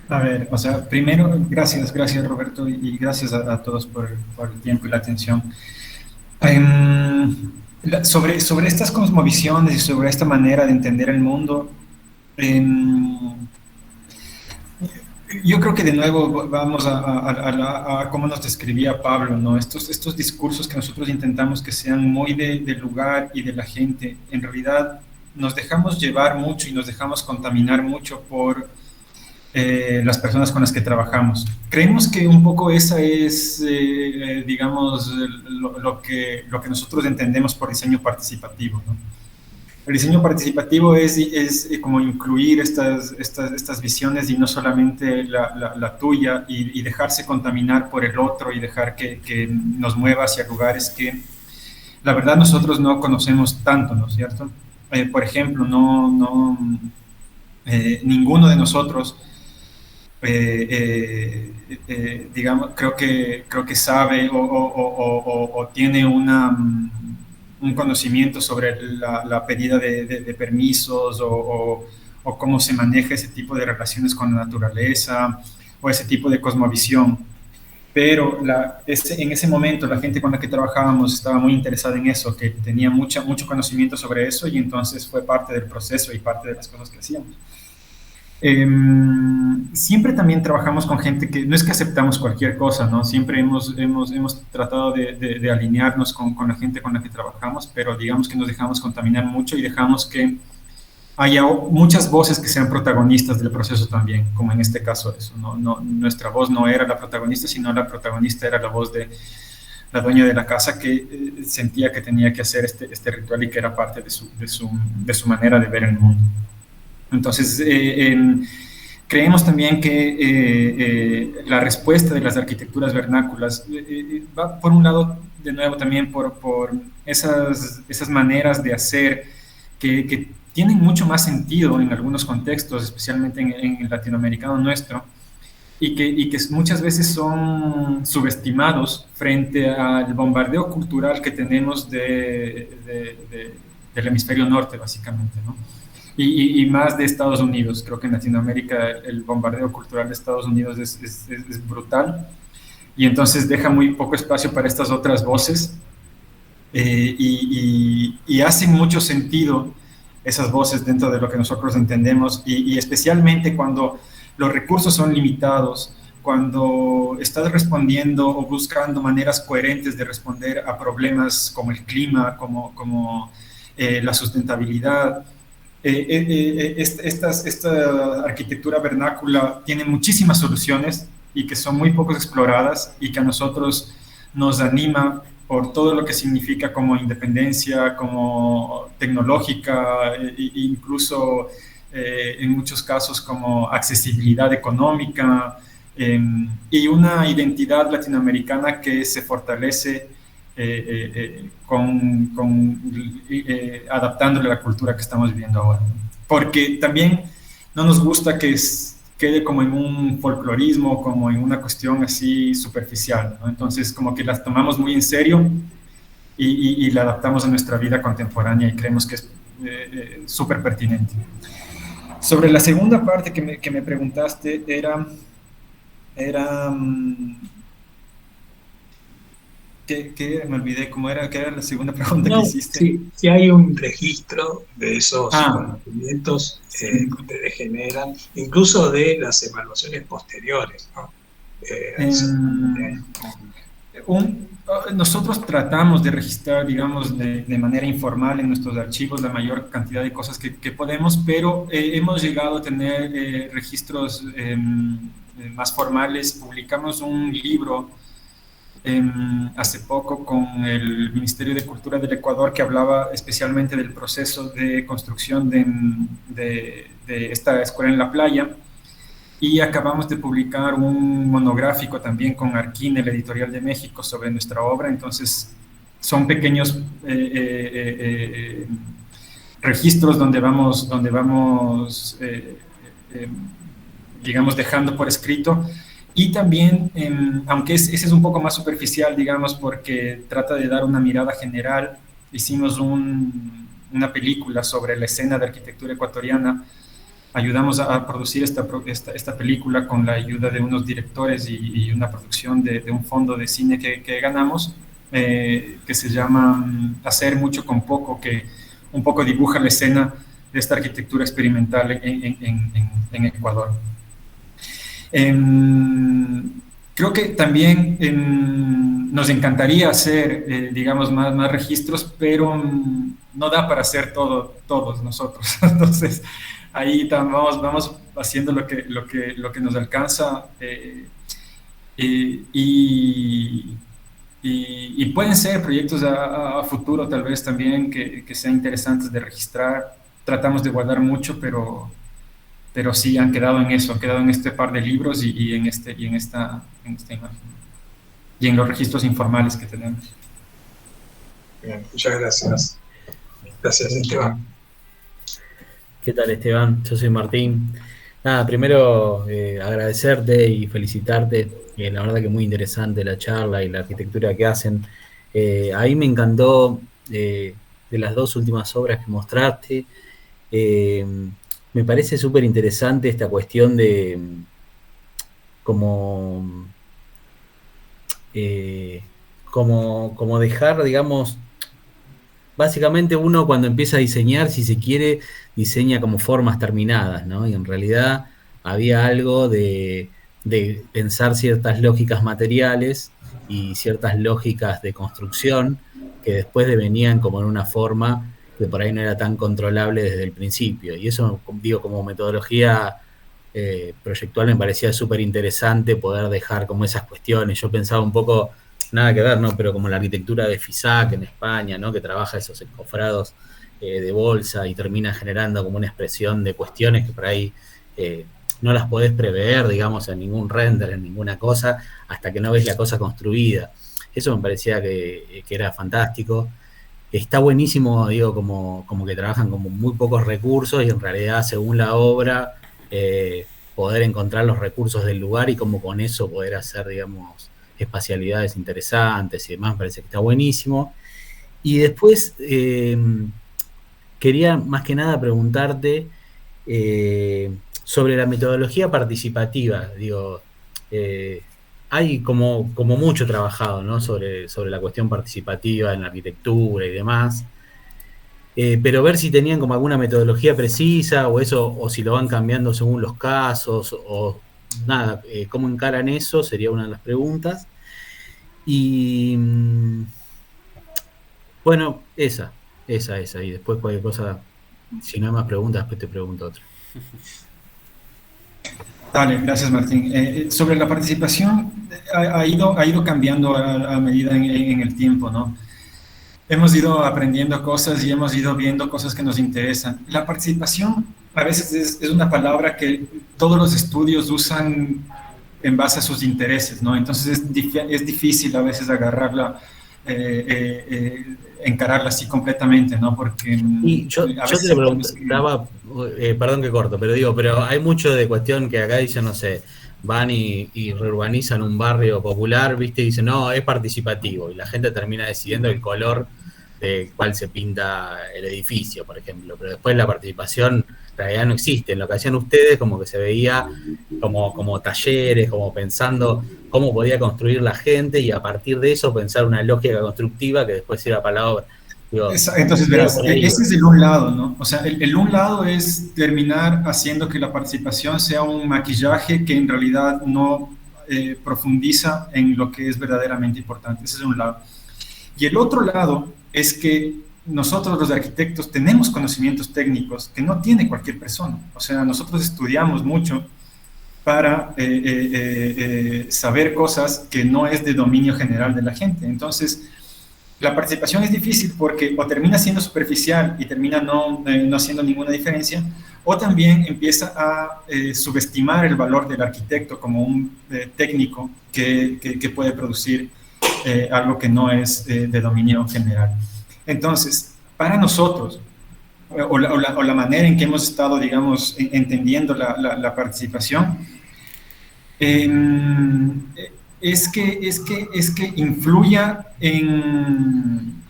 A ver, o sea, primero, gracias Roberto y gracias a todos por el tiempo y la atención. Sobre estas cosmovisiones y sobre esta manera de entender el mundo, yo creo que de nuevo vamos a cómo nos describía Pablo, ¿no? Estos discursos que nosotros intentamos que sean muy del lugar y de la gente, en realidad nos dejamos llevar mucho y nos dejamos contaminar mucho por las personas con las que trabajamos. Creemos que un poco esa es, digamos, lo que nosotros entendemos por diseño participativo, ¿no? El diseño participativo es como incluir estas visiones y no solamente la tuya y dejarse contaminar por el otro y dejar que nos mueva hacia lugares que la verdad nosotros no conocemos tanto, ¿no es cierto? Por ejemplo, ninguno de nosotros digamos, creo que sabe o tiene un conocimiento sobre la pedida de permisos o cómo se maneja ese tipo de relaciones con la naturaleza o ese tipo de cosmovisión. Pero en ese momento la gente con la que trabajábamos estaba muy interesada en eso, que tenía mucho conocimiento sobre eso y entonces fue parte del proceso y parte de las cosas que hacíamos. Siempre también trabajamos con gente que no es que aceptamos cualquier cosa, ¿no? Siempre hemos tratado de alinearnos con la gente con la que trabajamos, pero digamos que nos dejamos contaminar mucho y dejamos que haya muchas voces que sean protagonistas del proceso también, como en este caso eso, nuestra voz no era la protagonista, sino la protagonista era la voz de la dueña de la casa que sentía que tenía que hacer este ritual y que era parte de su manera de ver el mundo. Entonces, creemos también que la respuesta de las arquitecturas vernáculas va por un lado, de nuevo, también por esas maneras de hacer que tienen mucho más sentido en algunos contextos, especialmente en el latinoamericano nuestro, y que muchas veces son subestimados frente al bombardeo cultural que tenemos del hemisferio norte, básicamente, ¿no? Y más de Estados Unidos. Creo que en Latinoamérica el bombardeo cultural de Estados Unidos es brutal y entonces deja muy poco espacio para estas otras voces y hacen mucho sentido esas voces dentro de lo que nosotros entendemos y especialmente cuando los recursos son limitados, cuando estás respondiendo o buscando maneras coherentes de responder a problemas como el clima, como la sustentabilidad, esta arquitectura vernácula tiene muchísimas soluciones y que son muy pocos exploradas y que a nosotros nos anima por todo lo que significa como independencia, como tecnológica, incluso en muchos casos como accesibilidad económica, y una identidad latinoamericana que se fortalece adaptándole a la cultura que estamos viviendo ahora. Porque también no nos gusta que quede como en un folclorismo, como en una cuestión así superficial, ¿no? Entonces como que las tomamos muy en serio y la adaptamos a nuestra vida contemporánea y creemos que es súper pertinente. Sobre la segunda parte que me preguntaste era me olvidé cómo era, ¿qué era la segunda pregunta que No, hiciste? si hay un registro de esos Ah, conocimientos sí. que ustedes generan, incluso de las evaluaciones posteriores, ¿no? Seguramente hay Nosotros tratamos de registrar, digamos, de manera informal en nuestros archivos la mayor cantidad de cosas que podemos, pero hemos llegado a tener registros más formales. Publicamos un libro hace poco con el Ministerio de Cultura del Ecuador que hablaba especialmente del proceso de construcción de esta escuela en la playa, y acabamos de publicar un monográfico también con Arquine, el editorial de México, sobre nuestra obra. Entonces son pequeños registros donde vamos digamos, dejando por escrito. Y también, aunque ese es un poco más superficial, digamos, porque trata de dar una mirada general, hicimos una película sobre la escena de arquitectura ecuatoriana. Ayudamos a producir esta película con la ayuda de unos directores y una producción de un fondo de cine que ganamos, que se llama Hacer mucho con poco, que un poco dibuja la escena de esta arquitectura experimental en Ecuador. Creo que también nos encantaría hacer, digamos, más registros, pero no da para hacer todos nosotros. Entonces, ahí vamos haciendo lo que nos alcanza, y, y pueden ser proyectos a futuro tal vez también que sean interesantes de registrar. Tratamos de guardar mucho, pero sí han quedado en eso, han quedado en este par de libros y en esta imagen. Y en los registros informales que tenemos. Bien, muchas gracias. Gracias, Esteban. ¿Qué tal, Esteban? Yo soy Martín. Nada, primero agradecerte y felicitarte. La verdad que muy interesante la charla y la arquitectura que hacen. Ahí me encantó de las dos últimas obras que mostraste. Me parece súper interesante esta cuestión de como, como dejar, digamos, básicamente uno cuando empieza a diseñar, si se quiere, diseña como formas terminadas, ¿no? Y en realidad había algo de pensar ciertas lógicas materiales y ciertas lógicas de construcción que después devenían como en una forma que por ahí no era tan controlable desde el principio. Y eso, digo, como metodología proyectual me parecía súper interesante poder dejar como esas cuestiones. Yo pensaba un poco, nada que ver, ¿no? Pero como la arquitectura de FISAC en España, ¿no? Que trabaja esos encofrados de bolsa y termina generando como una expresión de cuestiones que por ahí no las podés prever, digamos, en ningún render, en ninguna cosa, hasta que no ves la cosa construida. Eso me parecía que era fantástico. Está buenísimo, digo, como que trabajan como muy pocos recursos y en realidad, según la obra, poder encontrar los recursos del lugar y como con eso poder hacer, digamos, espacialidades interesantes y demás. Me parece que está buenísimo. Y después quería más que nada preguntarte sobre la metodología participativa. Digo, hay como mucho trabajado, ¿no? sobre la cuestión participativa en la arquitectura y demás. Pero ver si tenían como alguna metodología precisa o eso, o si lo van cambiando según los casos, o nada, cómo encaran eso, sería una de las preguntas. Y bueno, esa, y después cualquier cosa Si no hay más preguntas, después te pregunto otra. Dale, gracias Martín. Sobre la participación, ha ido cambiando a medida en el tiempo, ¿no? Hemos ido aprendiendo cosas y hemos ido viendo cosas que nos interesan. La participación a veces es una palabra que todos los estudios usan en base a sus intereses, ¿no? Entonces es difícil a veces agarrarla, encararla así completamente, ¿no? Porque Y a yo veces te sentimos que... preguntaba, perdón que corto, pero digo, pero hay mucho de cuestión que acá dicen, no sé, van y reurbanizan un barrio popular, ¿viste? Y dicen, no, es participativo. Y la gente termina decidiendo el color de cuál se pinta el edificio, por ejemplo. Pero después la participación en realidad no existe. En lo que hacían ustedes, como que se veía como talleres, como pensando cómo podía construir la gente y a partir de eso pensar una lógica constructiva que después sirva para la obra. Digo, Entonces, veo verás, por ahí. ese es el un lado, ¿no? O sea, el un lado es terminar haciendo que la participación sea un maquillaje que en realidad no profundiza en lo que es verdaderamente importante. Ese es un lado. Y el otro lado es que nosotros los arquitectos tenemos conocimientos técnicos que no tiene cualquier persona. O sea, nosotros estudiamos mucho para saber cosas que no es de dominio general de la gente. Entonces, la participación es difícil porque o termina siendo superficial y termina no haciendo ninguna diferencia, o también empieza a subestimar el valor del arquitecto como un técnico que puede producir algo que no es de dominio general. Entonces, para nosotros, o la manera en que hemos estado, digamos, entendiendo la participación, es que influya en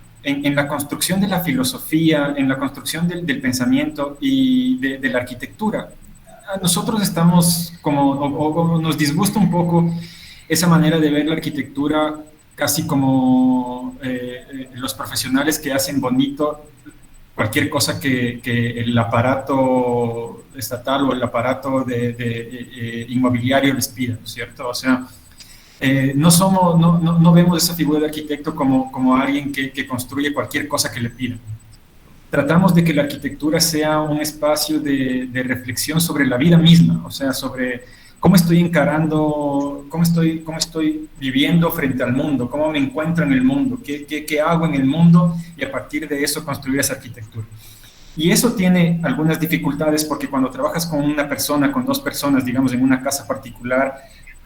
la construcción de la filosofía, en la construcción del pensamiento y de la arquitectura. A nosotros estamos como, o nos disgusta un poco esa manera de ver la arquitectura casi como los profesionales que hacen bonito cualquier cosa que el aparato estatal o el aparato inmobiliario les pida, ¿no es cierto? O sea, no vemos esa figura de arquitecto como alguien que construye cualquier cosa que le pida. Tratamos de que la arquitectura sea un espacio de reflexión sobre la vida misma, o sea, sobre cómo estoy encarando, cómo estoy viviendo frente al mundo, cómo me encuentro en el mundo, qué hago en el mundo y a partir de eso construir esa arquitectura. Y eso tiene algunas dificultades porque cuando trabajas con una persona, con dos personas, digamos, en una casa particular,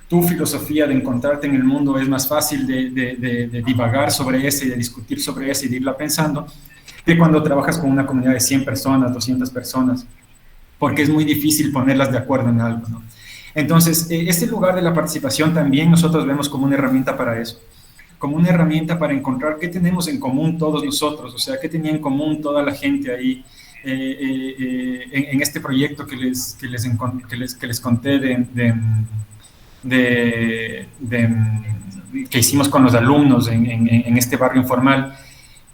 tu filosofía de encontrarte en el mundo es más fácil de divagar sobre ese, de discutir sobre ese y de irla pensando, que cuando trabajas con una comunidad de 100 personas, 200 personas, porque es muy difícil ponerlas de acuerdo en algo, ¿no? Entonces, este lugar de la participación también nosotros vemos como una herramienta para eso, como una herramienta para encontrar qué tenemos en común todos nosotros, o sea, qué tenía en común toda la gente ahí en este proyecto que les conté que hicimos con los alumnos en este barrio informal.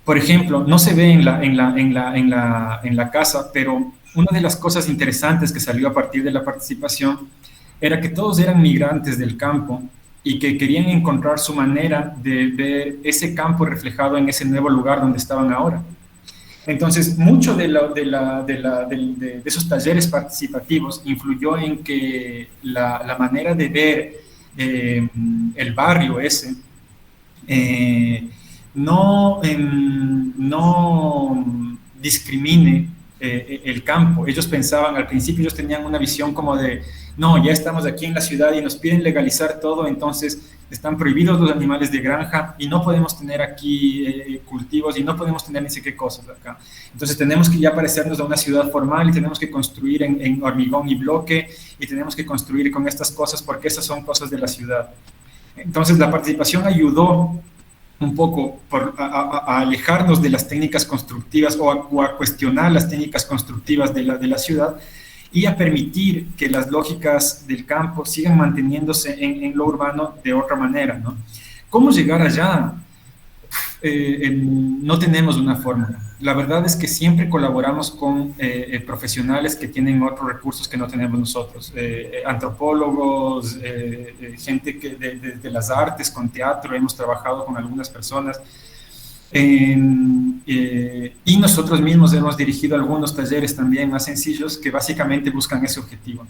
Por ejemplo, no se ve en la casa, pero una de las cosas interesantes que salió a partir de la participación era que todos eran migrantes del campo y que querían encontrar su manera de ver ese campo reflejado en ese nuevo lugar donde estaban ahora. Entonces, mucho de esos talleres participativos influyó en que la manera de ver el barrio ese no discrimine el campo. Ellos pensaban, al principio ellos tenían una visión como de, no, ya estamos aquí en la ciudad y nos piden legalizar todo, entonces están prohibidos los animales de granja y no podemos tener aquí cultivos y no podemos tener ni sé qué cosas acá. Entonces tenemos que ya parecernos a una ciudad formal y tenemos que construir en hormigón y bloque y tenemos que construir con estas cosas porque esas son cosas de la ciudad. Entonces la participación ayudó un poco a alejarnos de las técnicas constructivas o a cuestionar las técnicas constructivas de la ciudad y a permitir que las lógicas del campo sigan manteniéndose en lo urbano de otra manera, ¿no? ¿Cómo llegar allá? No tenemos una fórmula. La verdad es que siempre colaboramos con profesionales que tienen otros recursos que no tenemos nosotros, antropólogos, gente de las artes, con teatro, hemos trabajado con algunas personas Y nosotros mismos hemos dirigido algunos talleres también más sencillos que básicamente buscan ese objetivo.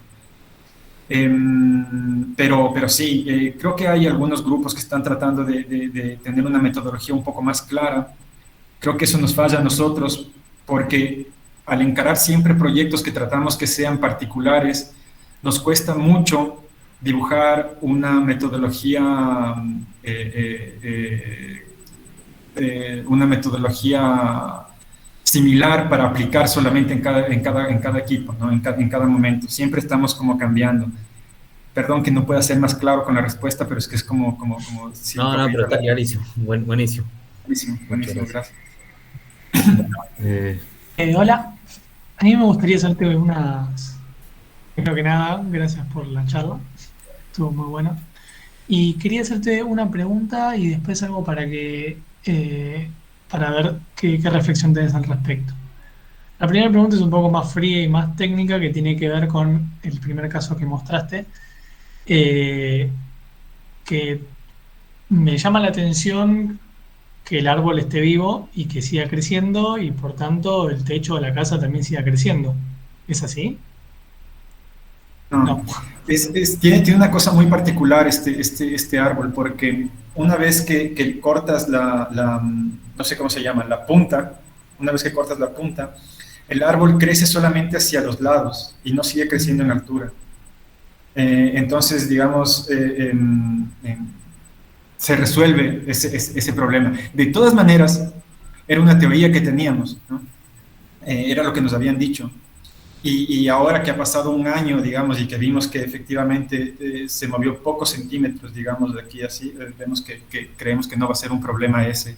Pero sí, creo que hay algunos grupos que están tratando de tener una metodología un poco más clara. Creo que eso nos falla a nosotros porque al encarar siempre proyectos que tratamos que sean particulares, nos cuesta mucho dibujar una metodología similar para aplicar solamente en cada equipo, ¿no? En cada momento. Siempre estamos como cambiando. Perdón que no pueda ser más claro con la respuesta, pero es que es como No, no, pero está clarísimo. Buenísimo. Buenísimo, buenísimo, gracias. Bueno, Hola, a mí me gustaría hacerte unas... Primero que nada, gracias por la charla, estuvo muy buena. Y quería hacerte una pregunta y después algo para ver qué reflexión tenés al respecto. La primera pregunta es un poco más fría y más técnica, que tiene que ver con el primer caso que mostraste, que me llama la atención que el árbol esté vivo y que siga creciendo y por tanto el techo de la casa también siga creciendo. ¿Es así? No. Tiene una cosa muy particular este árbol, porque una vez que cortas no sé cómo se llama, la punta, una vez que cortas la punta, el árbol crece solamente hacia los lados y no sigue creciendo en altura. Entonces, digamos, se resuelve ese problema. De todas maneras, era una teoría que teníamos, ¿no? Era lo que nos habían dicho. Y ahora que ha pasado un año, digamos, y que vimos que efectivamente se movió pocos centímetros, digamos, de aquí así, vemos que creemos que no va a ser un problema ese.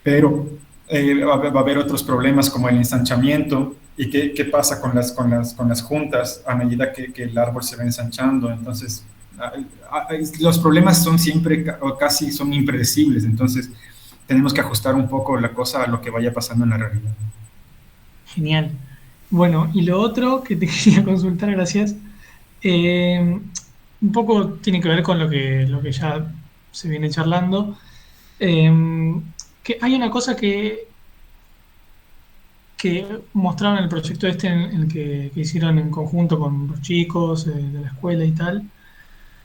Pero va a haber otros problemas como el ensanchamiento y qué pasa con las juntas a medida que el árbol se va ensanchando. Entonces, los problemas son siempre o casi son impredecibles, entonces tenemos que ajustar un poco la cosa a lo que vaya pasando en la realidad. Genial. Bueno, y lo otro que te quería consultar, gracias, un poco tiene que ver con lo que ya se viene charlando, que hay una cosa que mostraron en el proyecto en el que hicieron en conjunto con los chicos de la escuela y tal,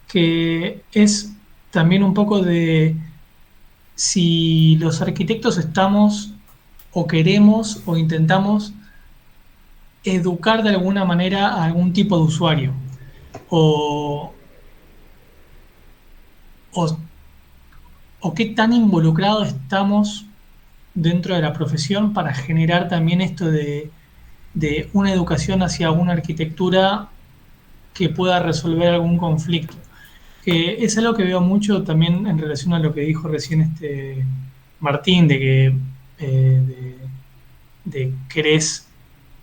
que es también un poco de si los arquitectos estamos o queremos o intentamos educar de alguna manera a algún tipo de usuario o qué tan involucrados estamos dentro de la profesión para generar también esto de una educación hacia una arquitectura que pueda resolver algún conflicto, que es algo que veo mucho también en relación a lo que dijo recién Martín, de que de querés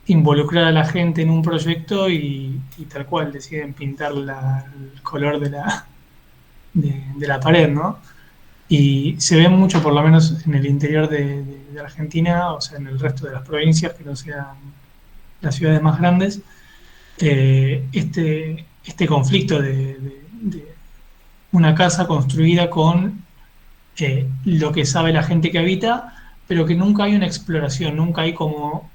involucrar a la gente en un proyecto y tal cual deciden pintar el color de la pared, ¿no? Y se ve mucho, por lo menos en el interior de Argentina, o sea, en el resto de las provincias que no sean las ciudades más grandes, este conflicto de una casa construida con lo que sabe la gente que habita, pero que nunca hay una exploración, nunca hay como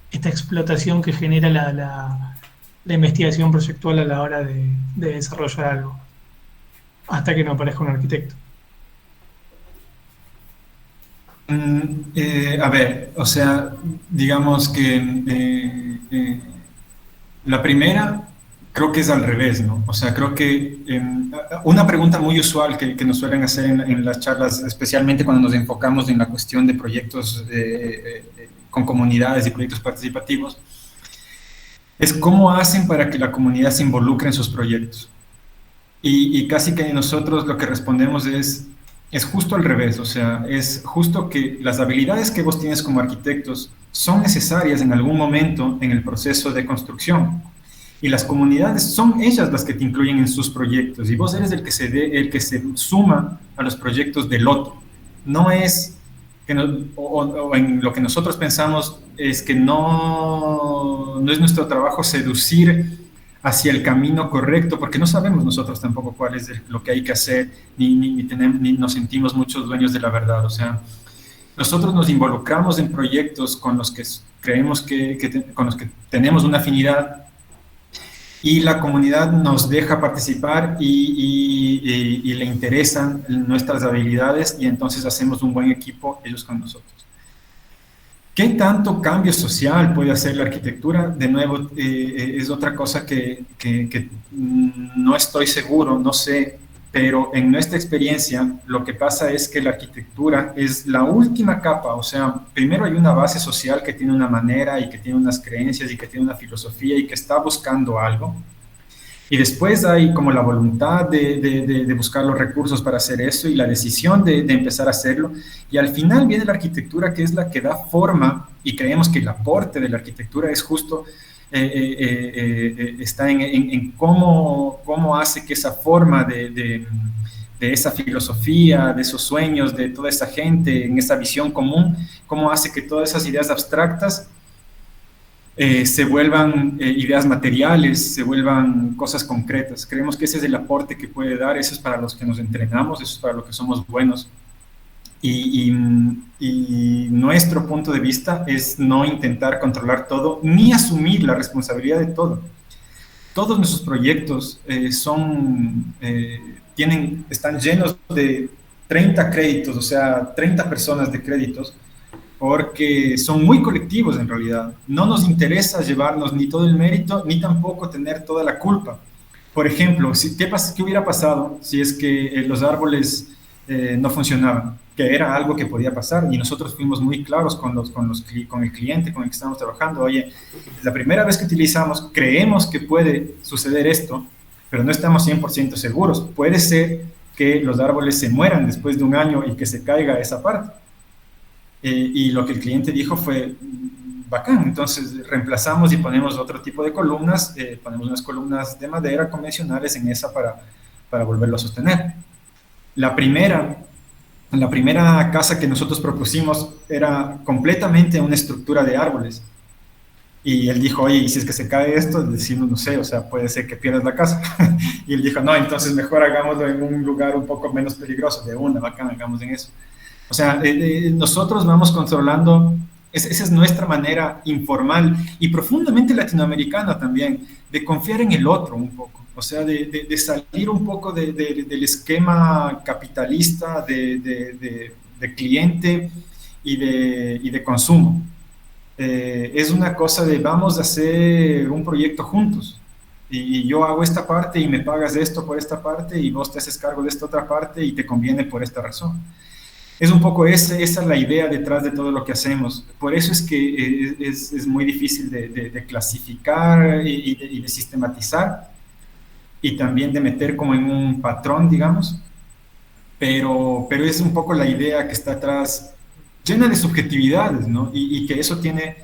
esta explotación que genera la investigación proyectual a la hora de desarrollar algo, hasta que no aparezca un arquitecto. A ver, o sea, digamos que la primera creo que es al revés, ¿no? O sea, creo que una pregunta muy usual que nos suelen hacer en las charlas, especialmente cuando nos enfocamos en la cuestión de proyectos con comunidades y proyectos participativos, es cómo hacen para que la comunidad se involucre en sus proyectos. Y casi que nosotros lo que respondemos es justo al revés, o sea, es justo que las habilidades que vos tienes como arquitectos son necesarias en algún momento en el proceso de construcción. Y las comunidades son ellas las que te incluyen en sus proyectos y vos eres el que se suma a los proyectos del otro. No es que o en lo que nosotros pensamos es que no es nuestro trabajo seducir hacia el camino correcto, porque no sabemos nosotros tampoco cuál es lo que hay que hacer, ni nos sentimos muchos dueños de la verdad. O sea, nosotros nos involucramos en proyectos con los que creemos con los que tenemos una afinidad, y la comunidad nos deja participar y le interesan nuestras habilidades, y entonces hacemos un buen equipo ellos con nosotros. ¿Qué tanto cambio social puede hacer la arquitectura? De nuevo, es otra cosa que no estoy seguro, no sé, pero en nuestra experiencia lo que pasa es que la arquitectura es la última capa. O sea, primero hay una base social que tiene una manera y que tiene unas creencias y que tiene una filosofía y que está buscando algo. Y después hay como la voluntad de buscar los recursos para hacer eso y la decisión de empezar a hacerlo. Y al final viene la arquitectura, que es la que da forma, y creemos que el aporte de la arquitectura es justo, está en cómo hace que esa forma de esa filosofía, de esos sueños, de toda esa gente, en esa visión común, cómo hace que todas esas ideas abstractas se vuelvan ideas materiales, se vuelvan cosas concretas. Creemos que ese es el aporte que puede dar. Eso es para los que nos entrenamos, eso es para los que somos buenos. Y nuestro punto de vista es no intentar controlar todo, ni asumir la responsabilidad de todo. Todos nuestros proyectos están llenos de 30 créditos, o sea, 30 personas de créditos, porque son muy colectivos en realidad. No nos interesa llevarnos ni todo el mérito, ni tampoco tener toda la culpa. Por ejemplo, ¿qué hubiera pasado si es que los árboles no funcionaban? Que era algo que podía pasar, y nosotros fuimos muy claros con el cliente con el que estamos trabajando. Oye, la primera vez que utilizamos, creemos que puede suceder esto, pero no estamos 100% seguros. Puede ser que los árboles se mueran después de un año y que se caiga esa parte. Y lo que el cliente dijo fue bacán. Entonces reemplazamos y ponemos otro tipo de columnas, ponemos unas columnas de madera convencionales en esa para volverlo a sostener. La primera casa que nosotros propusimos era completamente una estructura de árboles. Y él dijo, oye, ¿y si es que se cae esto? Decimos, no sé, o sea, puede ser que pierdas la casa. Y él dijo, no, entonces mejor hagámoslo en un lugar un poco menos peligroso. De una, bacán, hagamos en eso. O sea, nosotros vamos controlando, esa es nuestra manera informal y profundamente latinoamericana también, de confiar en el otro un poco. O sea, de salir un poco del esquema capitalista de cliente y de consumo. Es una cosa de vamos a hacer un proyecto juntos. Y yo hago esta parte y me pagas esto por esta parte y vos te haces cargo de esta otra parte y te conviene por esta razón. Es un poco esa es la idea detrás de todo lo que hacemos. Por eso es que es muy difícil de clasificar y de sistematizar, y también de meter como en un patrón, digamos, pero es un poco la idea que está atrás, llena de subjetividades, ¿no? Y que eso tiene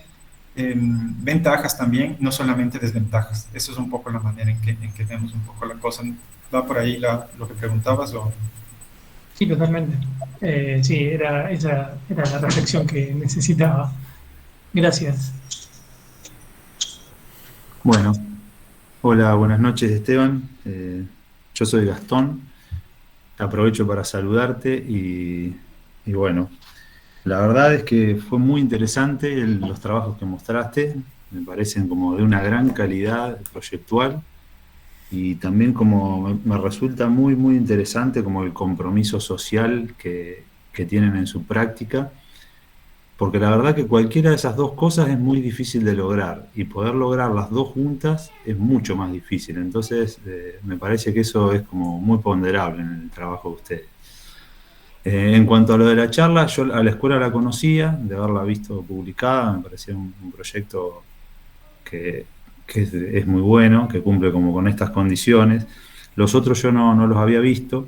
ventajas también, no solamente desventajas. Eso es un poco la manera en que vemos un poco la cosa. ¿Va por ahí lo que preguntabas? ¿O? Sí, totalmente. Sí, esa era la reflexión que necesitaba. Gracias. Bueno, hola, buenas noches, Esteban. Yo soy Gastón. Aprovecho para saludarte y bueno, la verdad es que fue muy interesante los trabajos que mostraste. Me parecen como de una gran calidad proyectual. Y también como me resulta muy, muy interesante como el compromiso social que tienen en su práctica, porque la verdad que cualquiera de esas dos cosas es muy difícil de lograr, y poder lograr las dos juntas es mucho más difícil. Entonces me parece que eso es como muy ponderable en el trabajo de ustedes. En cuanto a lo de la charla, yo a la escuela la conocía, de haberla visto publicada, me parecía un proyecto que es muy bueno, que cumple como con estas condiciones. Los otros yo no los había visto,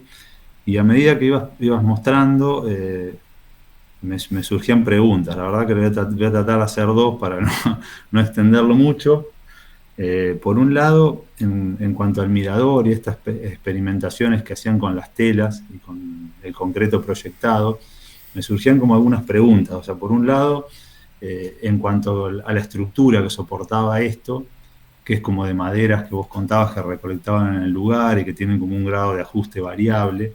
y a medida que ibas mostrando me surgían preguntas. La verdad que voy a tratar de hacer dos para no extenderlo mucho. Por un lado, en cuanto al mirador y estas experimentaciones que hacían con las telas y con el concreto proyectado, me surgían como algunas preguntas. O sea, por un lado, en cuanto a la estructura que soportaba esto, que es como de maderas que vos contabas que recolectaban en el lugar y que tienen como un grado de ajuste variable.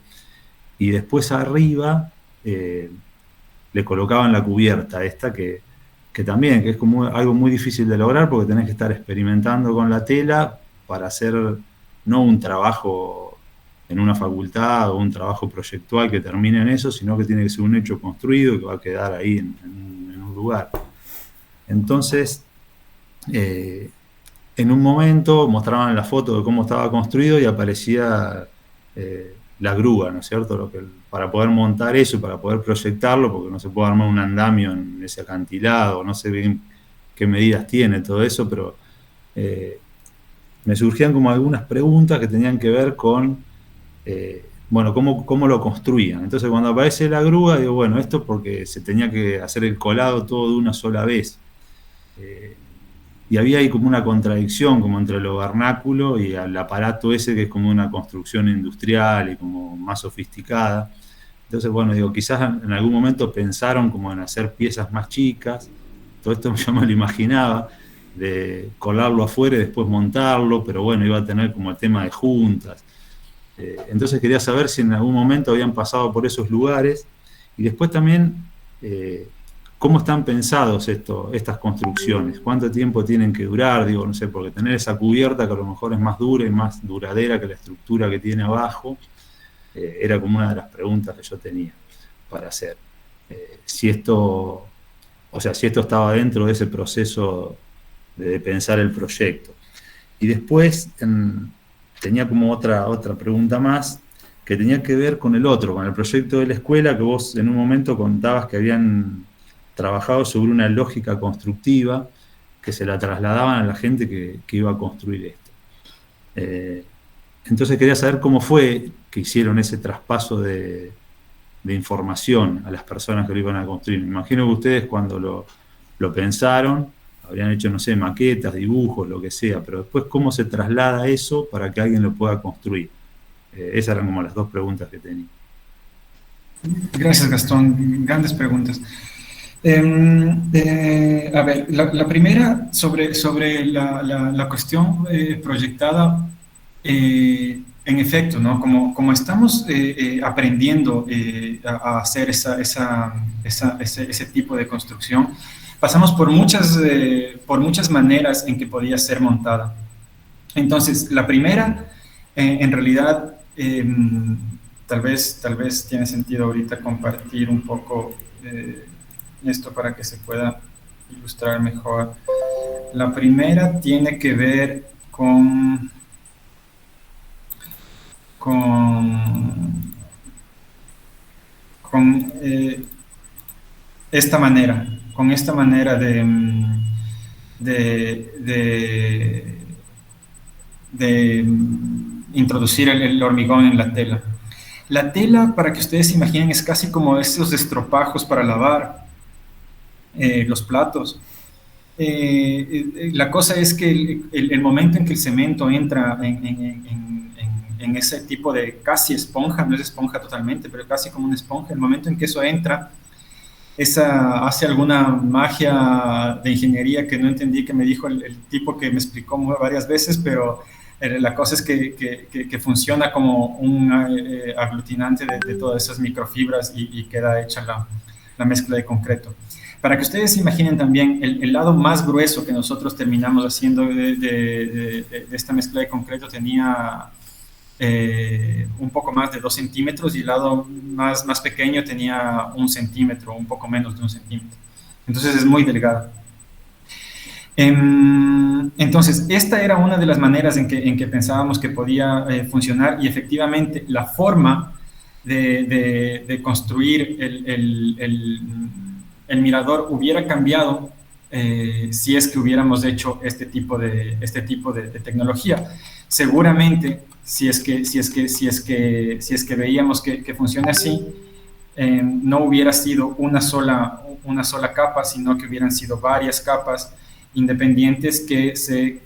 Y después arriba le colocaban la cubierta esta que también que es como algo muy difícil de lograr porque tenés que estar experimentando con la tela para hacer no un trabajo en una facultad o un trabajo proyectual que termine en eso, sino que tiene que ser un hecho construido que va a quedar ahí en un lugar. Entonces, en un momento mostraban la foto de cómo estaba construido y aparecía la grúa, ¿no es cierto? Para poder montar eso, para poder proyectarlo, porque no se puede armar un andamio en ese acantilado, no sé bien qué medidas tiene todo eso, pero me surgían como algunas preguntas que tenían que ver con, bueno, cómo lo construían. Entonces cuando aparece la grúa, digo, bueno, esto porque se tenía que hacer el colado todo de una sola vez. Y había ahí como una contradicción como entre lo vernáculo y el aparato ese que es como una construcción industrial y como más sofisticada. Entonces, bueno, digo, quizás en algún momento pensaron como en hacer piezas más chicas. Todo esto yo me lo imaginaba, de colarlo afuera y después montarlo, pero bueno, iba a tener como el tema de juntas. Entonces quería saber si en algún momento habían pasado por esos lugares y después también cómo están pensados estas construcciones, cuánto tiempo tienen que durar, digo, no sé, porque tener esa cubierta que a lo mejor es más dura y más duradera que la estructura que tiene abajo, era como una de las preguntas que yo tenía para hacer. Si esto estaba dentro de ese proceso de pensar el proyecto. Y después tenía como otra pregunta más que tenía que ver con con el proyecto de la escuela, que vos en un momento contabas que habían trabajado sobre una lógica constructiva que se la trasladaban a la gente que iba a construir esto. Entonces quería saber cómo fue que hicieron ese traspaso de información a las personas que lo iban a construir. Me imagino que ustedes cuando lo pensaron, habrían hecho, no sé, maquetas, dibujos, lo que sea, pero después cómo se traslada eso para que alguien lo pueda construir. Esas eran como las dos preguntas que tenía. Gracias, Gastón. Grandes preguntas. A ver, la primera sobre la cuestión proyectada, en efecto, ¿no? Como estamos aprendiendo a hacer ese tipo de construcción, pasamos por muchas maneras en que podía ser montada. Entonces, la primera, en realidad, tal vez tiene sentido ahorita compartir un poco esto para que se pueda ilustrar mejor. La primera tiene que ver con esta manera, de introducir el hormigón en la tela. La tela, para que ustedes se imaginen, es casi como esos estropajos para lavar los platos. La cosa es que el momento en que el cemento entra en ese tipo de casi esponja, no es esponja totalmente, pero casi como una esponja, el momento en que eso entra, hace alguna magia de ingeniería que no entendí, que me dijo el tipo que me explicó varias veces, pero la cosa es que funciona como un aglutinante de todas esas microfibras y queda hecha la mezcla de concreto. Para que ustedes se imaginen también, el lado más grueso que nosotros terminamos haciendo de esta mezcla de concreto tenía un poco más de 2 centímetros y el lado más pequeño tenía 1 centímetro, un poco menos de 1 centímetro. Entonces es muy delgada. Entonces, esta era una de las maneras en que pensábamos que podía funcionar y efectivamente la forma de construir el mirador hubiera cambiado si es que hubiéramos hecho este tipo de tecnología. Seguramente, si es que veíamos que funciona así, no hubiera sido una sola capa, sino que hubieran sido varias capas independientes que se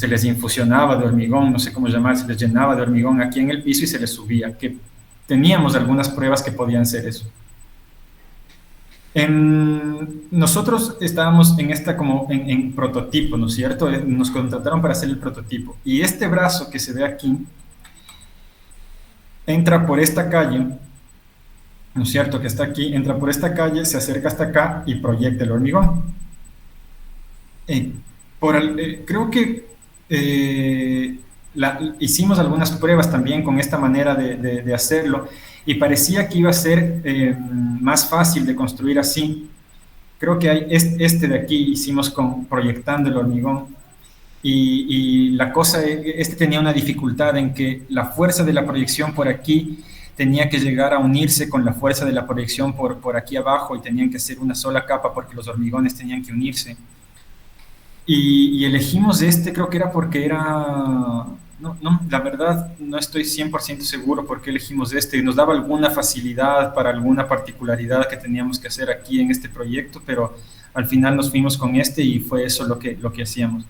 les infusionaba de hormigón, no sé cómo llamar, se les llenaba de hormigón aquí en el piso y se les subía, que teníamos algunas pruebas que podían ser eso. Nosotros estábamos en esta como en prototipo, ¿no es cierto? Nos contrataron para hacer el prototipo. Y este brazo que se ve aquí entra por esta calle, ¿no es cierto? Que está aquí, entra por esta calle, se acerca hasta acá y proyecta el hormigón. Eh, creo que hicimos algunas pruebas también con esta manera de hacerlo y parecía que iba a ser más fácil de construir así. Creo que hay este de aquí hicimos proyectando el hormigón y la cosa, este tenía una dificultad en que la fuerza de la proyección por aquí tenía que llegar a unirse con la fuerza de la proyección por aquí abajo y tenían que ser una sola capa porque los hormigones tenían que unirse. Y elegimos este, creo que era porque era, no, la verdad no estoy 100% seguro por qué elegimos este, nos daba alguna facilidad para alguna particularidad que teníamos que hacer aquí en este proyecto, pero al final nos fuimos con este y fue eso lo que hacíamos.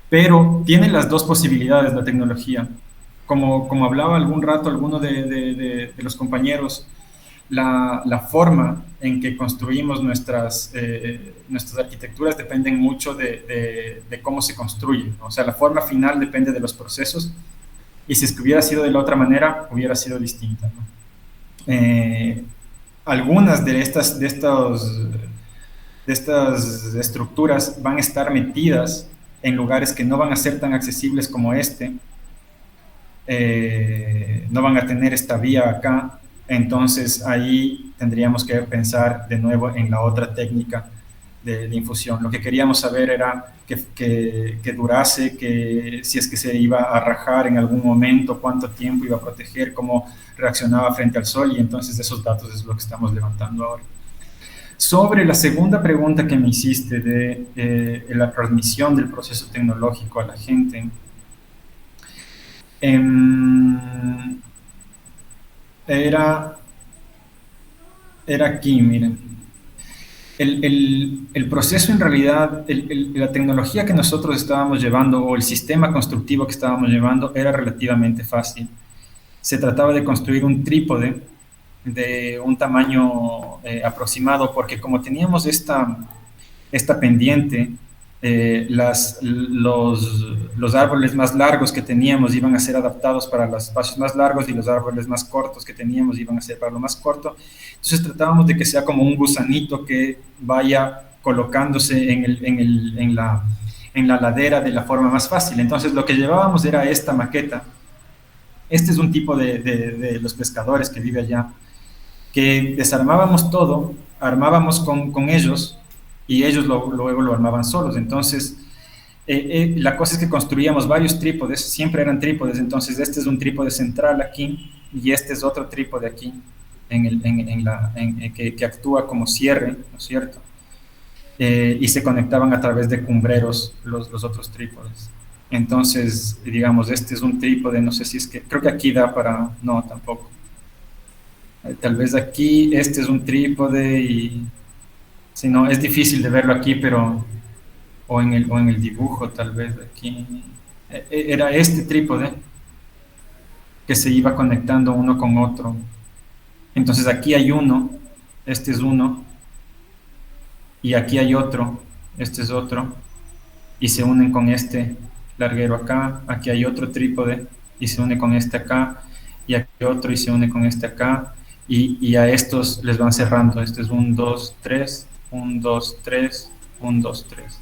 Pero tiene las dos posibilidades la tecnología. Como hablaba algún rato alguno de los compañeros, la forma en que construimos nuestras arquitecturas dependen mucho de cómo se construyen, ¿no? O sea, la forma final depende de los procesos y si es que hubiera sido de la otra manera, hubiera sido distinta, ¿no? Algunas de estas estructuras van a estar metidas en lugares que no van a ser tan accesibles como este, no van a tener esta vía acá, entonces ahí tendríamos que pensar de nuevo en la otra técnica de infusión. Lo que queríamos saber era que durase, que si es que se iba a rajar en algún momento, cuánto tiempo iba a proteger, cómo reaccionaba frente al sol y entonces esos datos es lo que estamos levantando ahora. Sobre la segunda pregunta que me hiciste de la transmisión del proceso tecnológico a la gente, era, era aquí, miren. El proceso en realidad, la tecnología que nosotros estábamos llevando o el sistema constructivo que estábamos llevando era relativamente fácil. Se trataba de construir un trípode de un tamaño aproximado porque como teníamos esta pendiente, los árboles más largos que teníamos iban a ser adaptados para los espacios más largos y los árboles más cortos que teníamos iban a ser para lo más corto. Entonces tratábamos de que sea como un gusanito que vaya colocándose en la ladera de la forma más fácil. Entonces lo que llevábamos era esta maqueta. Este es un tipo de los pescadores que vive allá, que desarmábamos todo, armábamos con ellos y ellos luego lo armaban solos. Entonces, la cosa es que construíamos varios trípodes, siempre eran trípodes, entonces este es un trípode central aquí y este es otro trípode aquí, que actúa como cierre, ¿no es cierto? Y se conectaban a través de cumbreros los otros trípodes. Entonces, digamos, este es un trípode, no sé si es que, creo que aquí da para, no, tampoco. Tal vez aquí, este es un trípode y, si no, es difícil de verlo aquí, pero, o en el dibujo, tal vez aquí. Era este trípode que se iba conectando uno con otro. Entonces aquí hay uno, este es uno, y aquí hay otro, este es otro, y se unen con este larguero acá, aquí hay otro trípode, y se une con este acá, y aquí otro, y se une con este acá, y a estos les van cerrando, este es 1, 2, 3, 1, 2, 3, 1, 2, 3.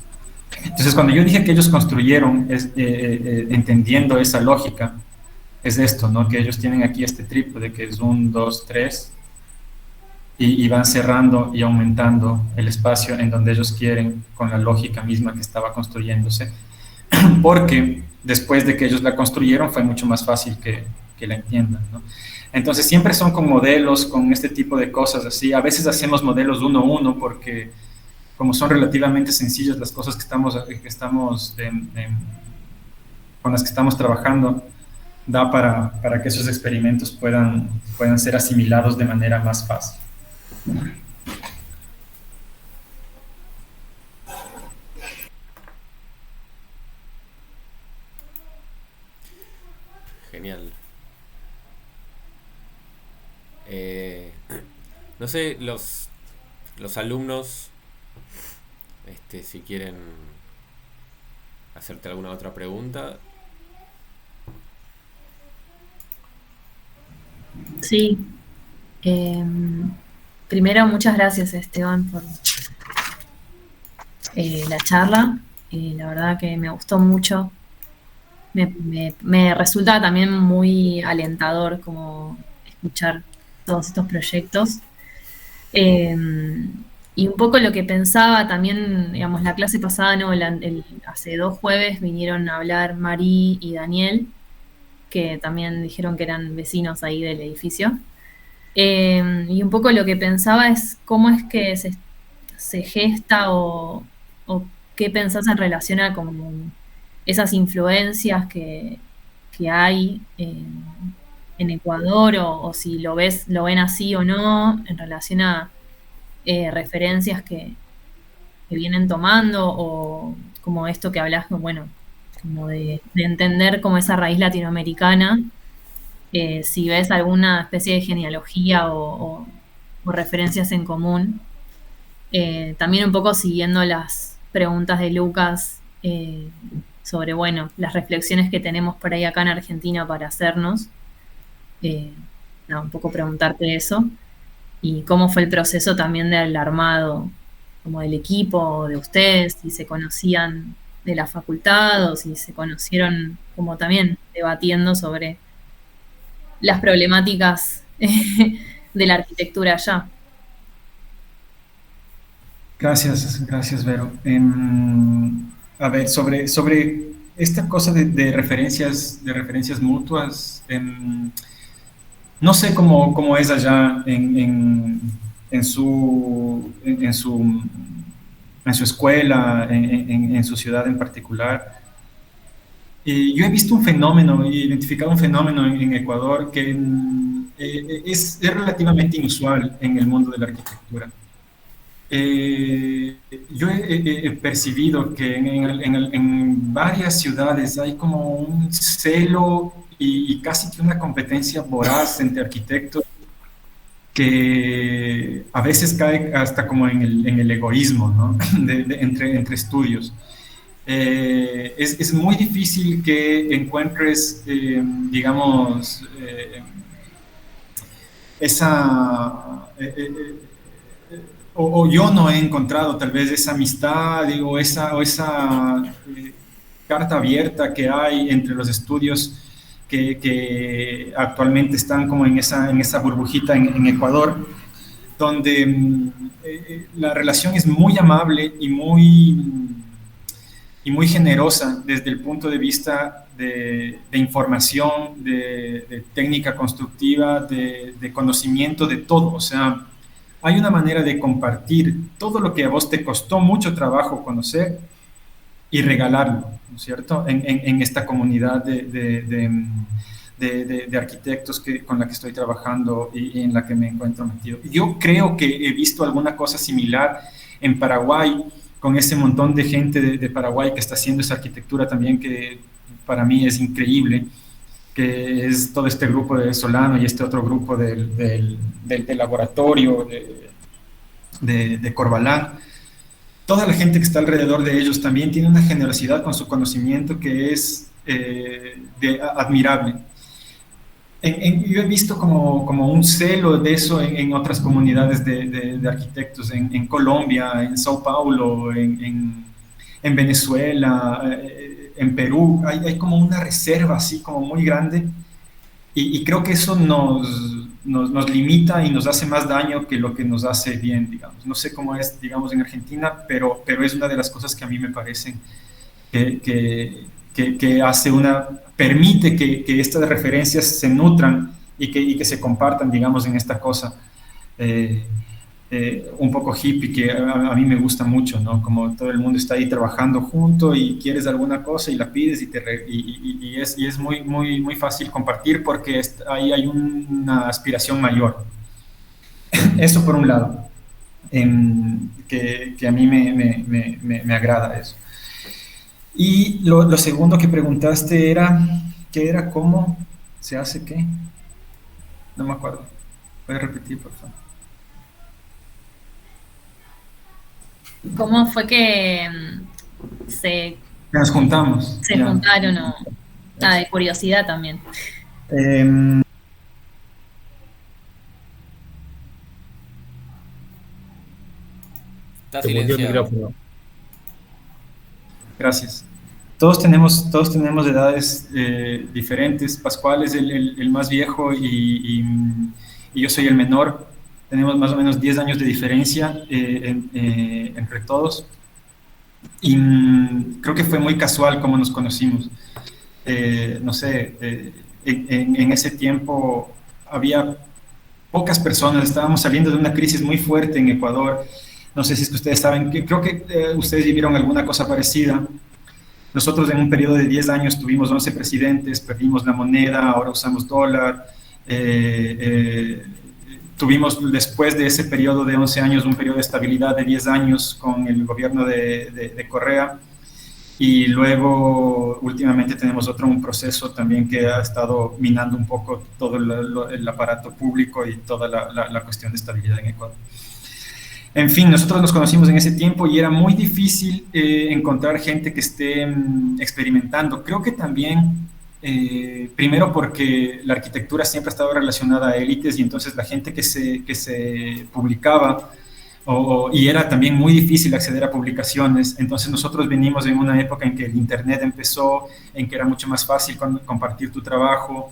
Entonces cuando yo dije que ellos construyeron, entendiendo esa lógica, es esto, ¿no? Que ellos tienen aquí este trípode que es 1, 2, 3, y van cerrando y aumentando el espacio en donde ellos quieren con la lógica misma que estaba construyéndose, porque después de que ellos la construyeron fue mucho más fácil que la entiendan, ¿no? Entonces siempre son con modelos, con este tipo de cosas así. A veces hacemos modelos uno a uno porque como son relativamente sencillas las cosas con las que estamos trabajando, da para que esos experimentos puedan ser asimilados de manera más fácil. Genial. No sé, los los alumnos, si quieren hacerte alguna otra pregunta. Sí. Primero, muchas gracias, Esteban, por la charla. La verdad que me gustó mucho. Me resulta también muy alentador como escuchar todos estos proyectos. Y un poco lo que pensaba también, digamos, la clase pasada, no, hace 2 jueves vinieron a hablar Mari y Daniel, que también dijeron que eran vecinos ahí del edificio. Y un poco lo que pensaba es cómo es que se gesta o qué pensás en relación a como esas influencias que hay en Ecuador o si lo ven así o no en relación a referencias que vienen tomando o como esto que hablas, bueno, como de entender como esa raíz latinoamericana, si ves alguna especie de genealogía o referencias en común. También un poco siguiendo las preguntas de Lucas sobre, bueno, las reflexiones que tenemos por ahí acá en Argentina para hacernos. Un poco preguntarte eso. Y cómo fue el proceso también del armado, como del equipo de ustedes, si se conocían de la facultad o si se conocieron como también debatiendo sobre las problemáticas de la arquitectura allá. Gracias, Vero. A ver, sobre esta cosa de referencias mutuas, no sé cómo es allá en su escuela, en su ciudad en particular. Yo he visto un fenómeno, he identificado un fenómeno en Ecuador que es relativamente inusual en el mundo de la arquitectura. Yo he percibido que en varias ciudades hay como un celo y casi que una competencia voraz entre arquitectos que a veces cae hasta como en el egoísmo, ¿no? entre estudios. Es muy difícil que encuentres, digamos, esa... o yo no he encontrado tal vez esa amistad o esa carta abierta que hay entre los estudios que actualmente están como en esa burbujita en Ecuador, donde la relación es muy amable y muy generosa desde el punto de vista de información, de técnica constructiva, de conocimiento, de todo. O sea, hay una manera de compartir todo lo que a vos te costó mucho trabajo conocer y regalarlo, ¿no es cierto? En esta comunidad de arquitectos con la que estoy trabajando y en la que me encuentro metido. Yo creo que he visto alguna cosa similar en Paraguay, con ese montón de gente de Paraguay que está haciendo esa arquitectura también, que para mí es increíble, que es todo este grupo de Solano y este otro grupo del laboratorio de Corbalán. Toda la gente que está alrededor de ellos también tiene una generosidad con su conocimiento que es admirable. Yo he visto como un celo de eso en otras comunidades de arquitectos, en Colombia, en Sao Paulo, en Venezuela, en Perú. Hay como una reserva así como muy grande y creo que eso nos limita y nos hace más daño que lo que nos hace bien, digamos. No sé cómo es, digamos, en Argentina, pero es una de las cosas que a mí me parecen que permite que estas referencias se nutran y que se compartan, digamos, en esta cosa un poco hippie que a mí me gusta mucho, ¿no? Como todo el mundo está ahí trabajando junto y quieres alguna cosa y la pides y es muy fácil compartir porque ahí hay una aspiración mayor. Eso por un lado, que a mí me agrada eso. Y lo segundo que preguntaste era, ¿qué era? ¿Cómo se hace qué? No me acuerdo. ¿Puedes repetir, por favor? ¿Cómo fue que Nos juntamos. se Ya. juntaron? O, de curiosidad también. Em, Está Se murió el silenciado. micrófono. Gracias. Todos tenemos edades diferentes. Pascual es el más viejo y yo soy el menor. Tenemos más o menos 10 años de diferencia entre todos. Y creo que fue muy casual como nos conocimos. No sé, en ese tiempo había pocas personas, estábamos saliendo de una crisis muy fuerte en Ecuador. No sé si es que ustedes saben, creo que ustedes vivieron alguna cosa parecida. Nosotros en un periodo de 10 años tuvimos 11 presidentes, perdimos la moneda, ahora usamos dólar. Tuvimos después de ese periodo de 11 años un periodo de estabilidad de 10 años con el gobierno de Correa. Y luego, últimamente, tenemos un proceso también que ha estado minando un poco todo el aparato público y toda la cuestión de estabilidad en Ecuador. En fin, nosotros nos conocimos en ese tiempo y era muy difícil encontrar gente que esté experimentando. Creo que también, primero porque la arquitectura siempre ha estado relacionada a élites y entonces la gente que se publicaba y era también muy difícil acceder a publicaciones. Entonces nosotros venimos en una época en que el Internet empezó, en que era mucho más fácil compartir tu trabajo.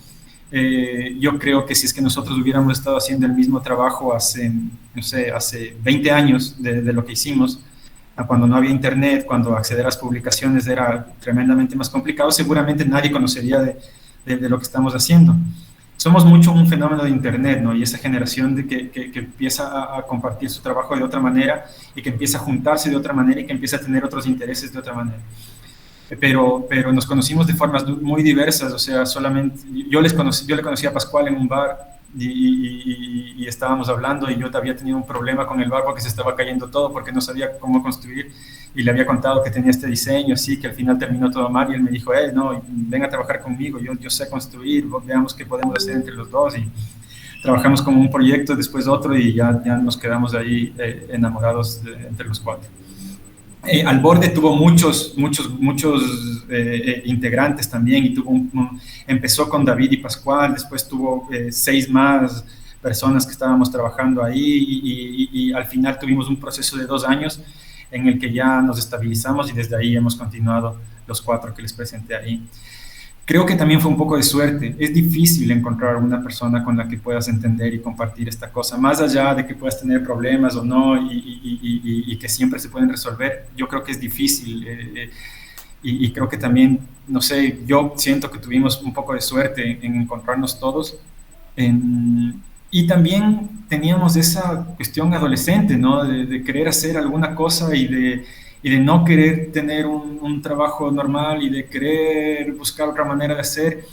Yo creo que si es que nosotros hubiéramos estado haciendo el mismo trabajo hace, no sé, hace 20 años de lo que hicimos, cuando no había Internet, cuando acceder a las publicaciones era tremendamente más complicado, seguramente nadie conocería de lo que estamos haciendo. Somos mucho un fenómeno de Internet, ¿no? Y esa generación que empieza a compartir su trabajo de otra manera y que empieza a juntarse de otra manera y que empieza a tener otros intereses de otra manera. Pero nos conocimos de formas muy diversas, o sea, solamente yo le conocí a Pascual en un bar y estábamos hablando y yo había tenido un problema con el bar porque se estaba cayendo todo porque no sabía cómo construir y le había contado que tenía este diseño, así que al final terminó todo mal y él me dijo, no, ven a trabajar conmigo, yo sé construir, veamos qué podemos hacer entre los dos y trabajamos como un proyecto, después otro y ya nos quedamos ahí enamorados entre los cuatro. Alborde tuvo muchos integrantes también y empezó con David y Pascual, después tuvo 6 más personas que estábamos trabajando ahí y al final tuvimos un proceso de 2 años en el que ya nos estabilizamos y desde ahí hemos continuado los 4 que les presenté ahí. Creo que también fue un poco de suerte. Es difícil encontrar una persona con la que puedas entender y compartir esta cosa, más allá de que puedas tener problemas o no y que siempre se pueden resolver. Yo creo que es difícil y creo que también, no sé, yo siento que tuvimos un poco de suerte en encontrarnos todos. Y también teníamos esa cuestión adolescente, ¿no? De querer hacer alguna cosa y de no querer tener un trabajo normal y de querer buscar otra manera de hacer.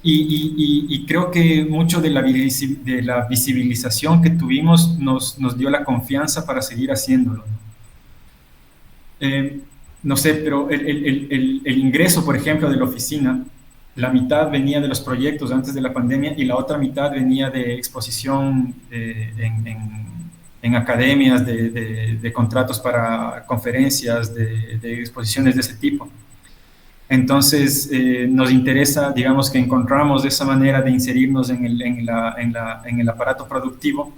Y creo que mucho de la visibilización que tuvimos nos dio la confianza para seguir haciéndolo, ¿no? No sé, pero el ingreso, por ejemplo, de la oficina, la mitad venía de los proyectos antes de la pandemia y la otra mitad venía de exposición en academias, de contratos para conferencias, de exposiciones de ese tipo. Entonces, nos interesa, digamos, que encontramos esa manera de inserirnos en el aparato productivo,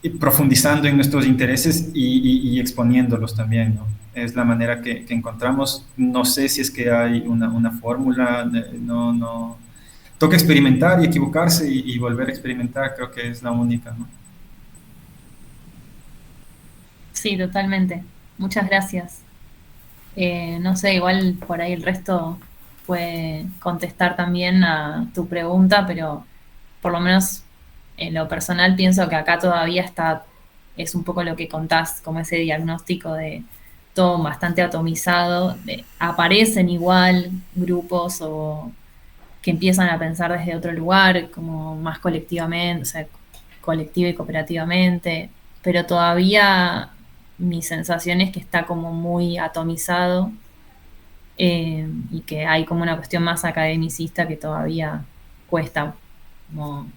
y profundizando en nuestros intereses y exponiéndolos también, ¿no? Es la manera que encontramos. No sé si es que hay una fórmula, no. Toca experimentar y equivocarse y volver a experimentar, creo que es la única, ¿no? Sí, totalmente. Muchas gracias. No sé, igual por ahí el resto puede contestar también a tu pregunta, pero por lo menos en lo personal pienso que acá todavía es un poco lo que contás, como ese diagnóstico de todo bastante atomizado, aparecen igual grupos o que empiezan a pensar desde otro lugar, como más colectivamente, o sea, colectiva y cooperativamente, pero todavía mi sensación es que está como muy atomizado, y que hay como una cuestión más academicista que todavía cuesta como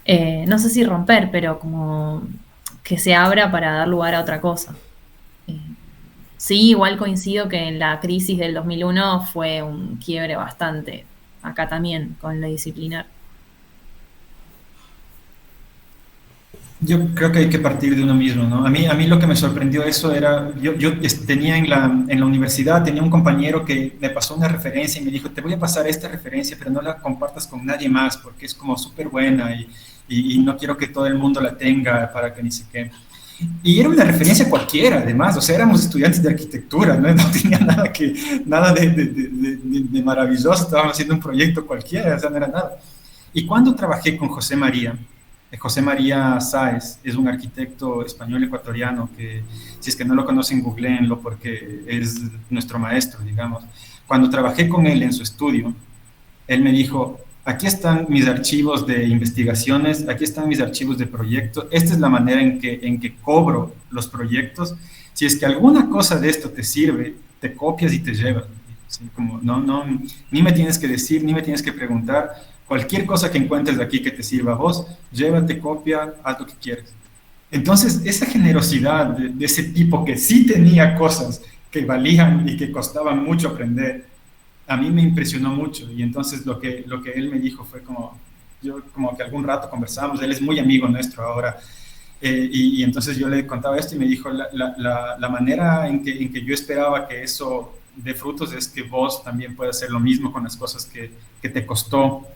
no sé si romper, pero como que se abra para dar lugar a otra cosa. Eh, sí, igual coincido que en la crisis del 2001 fue un quiebre bastante, acá también, con lo disciplinar. Yo creo que hay que partir de uno mismo, ¿no? A mí lo que me sorprendió eso era, tenía en la universidad, tenía un compañero que me pasó una referencia y me dijo, te voy a pasar esta referencia, pero no la compartas con nadie más porque es como súper buena y no quiero que todo el mundo la tenga para que ni sé qué. Y era una referencia cualquiera, además, o sea, éramos estudiantes de arquitectura, no, no tenía nada de maravilloso, estábamos haciendo un proyecto cualquiera, o sea, no era nada. Y cuando trabajé con José María Sáez es un arquitecto español ecuatoriano que, si es que no lo conocen, googleenlo porque es nuestro maestro, digamos. Cuando trabajé con él en su estudio, él me dijo, aquí están mis archivos de investigaciones, aquí están mis archivos de proyectos, esta es la manera en que cobro los proyectos. Si es que alguna cosa de esto te sirve, te copias y te llevas. ¿Sí? Como, no, ni me tienes que decir, ni me tienes que preguntar. Cualquier cosa que encuentres de aquí que te sirva a vos, llévate, copia, haz lo que quieras. Entonces, esa generosidad de ese tipo que sí tenía cosas que valían y que costaban mucho aprender, a mí me impresionó mucho. Y entonces lo que él me dijo fue como, yo como que algún rato conversamos, él es muy amigo nuestro ahora, y entonces yo le contaba esto y me dijo, la manera en que yo esperaba que eso dé frutos es que vos también puedas hacer lo mismo con las cosas que te costó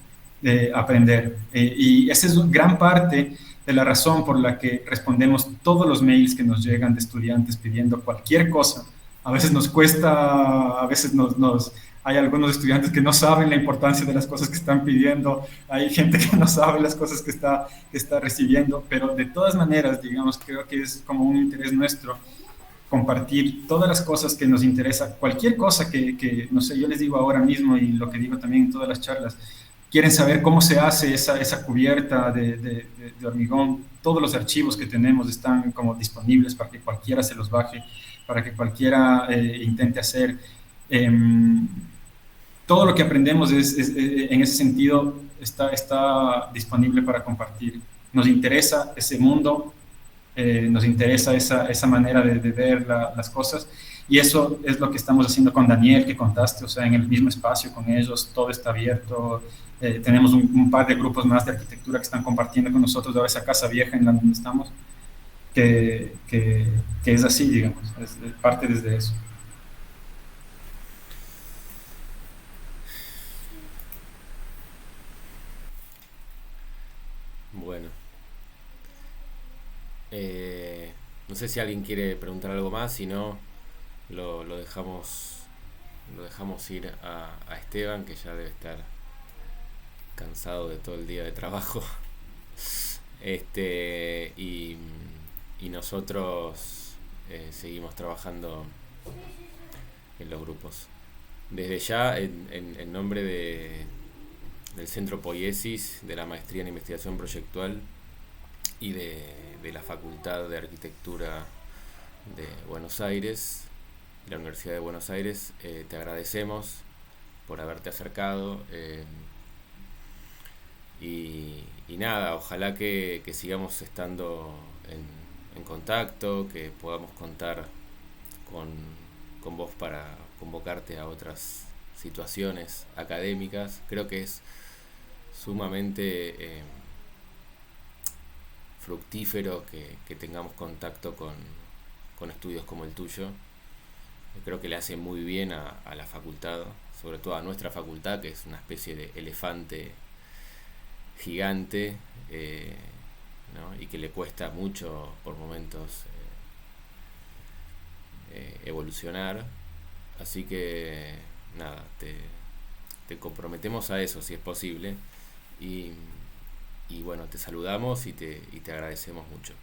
aprender. Y esa es gran parte de la razón por la que respondemos todos los mails que nos llegan de estudiantes pidiendo cualquier cosa. A veces nos cuesta, a veces hay algunos estudiantes que no saben la importancia de las cosas que están pidiendo, hay gente que no sabe las cosas que está recibiendo, pero de todas maneras, digamos, creo que es como un interés nuestro compartir todas las cosas que nos interesa, cualquier cosa no sé, yo les digo ahora mismo y lo que digo también en todas las charlas, quieren saber cómo se hace esa cubierta de hormigón, todos los archivos que tenemos están como disponibles para que cualquiera se los baje, para que cualquiera intente hacer. Eh, Todo lo que aprendemos en ese sentido está disponible para compartir. Nos interesa ese mundo, nos interesa esa manera de ver las cosas y eso es lo que estamos haciendo con Daniel, que contaste, o sea, en el mismo espacio con ellos, todo está abierto. Tenemos un par de grupos más de arquitectura que están compartiendo con nosotros ahora esa casa vieja en la donde estamos, que es así, digamos, es parte desde eso. Bueno, no sé si alguien quiere preguntar algo más, si no, lo dejamos ir a Esteban, que ya debe estar cansado de todo el día de trabajo. Y nosotros seguimos trabajando en los grupos. Desde ya, en nombre del Centro Poiesis, de la Maestría en Investigación Proyectual y de la Facultad de Arquitectura de Buenos Aires, de la Universidad de Buenos Aires, te agradecemos por haberte acercado. Y nada, ojalá que sigamos estando en contacto, que podamos contar con vos para convocarte a otras situaciones académicas. Creo que es sumamente fructífero que tengamos contacto con estudios como el tuyo. Creo que le hace muy bien a la facultad, sobre todo a nuestra facultad, que es una especie de elefante gigante, ¿no? Y que le cuesta mucho por momentos evolucionar. Así que nada, te comprometemos a eso si es posible y bueno, te saludamos y te agradecemos mucho.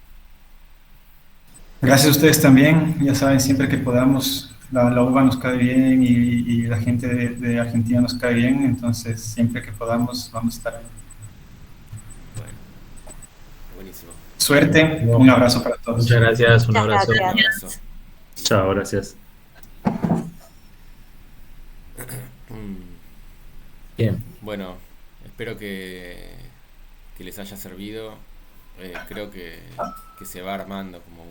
Gracias a ustedes también, ya saben, siempre que podamos, la UBA nos cae bien y la gente de Argentina nos cae bien, entonces siempre que podamos vamos a estar ahí. Bueno, buenísimo. Suerte, un abrazo para todos. Muchas gracias, un Muchas abrazo. gracias. Un abrazo. Chao, gracias. Bien. Bueno, espero que que les haya servido. Creo que se va armando como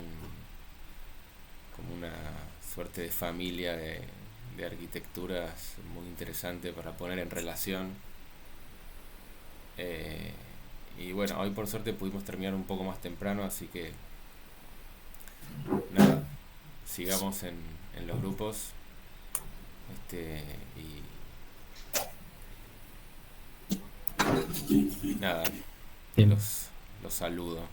una suerte de familia de arquitecturas muy interesante para poner en relación. Y bueno, hoy por suerte pudimos terminar un poco más temprano, así que nada, sigamos en los grupos. Y nada, Bien. los saludo.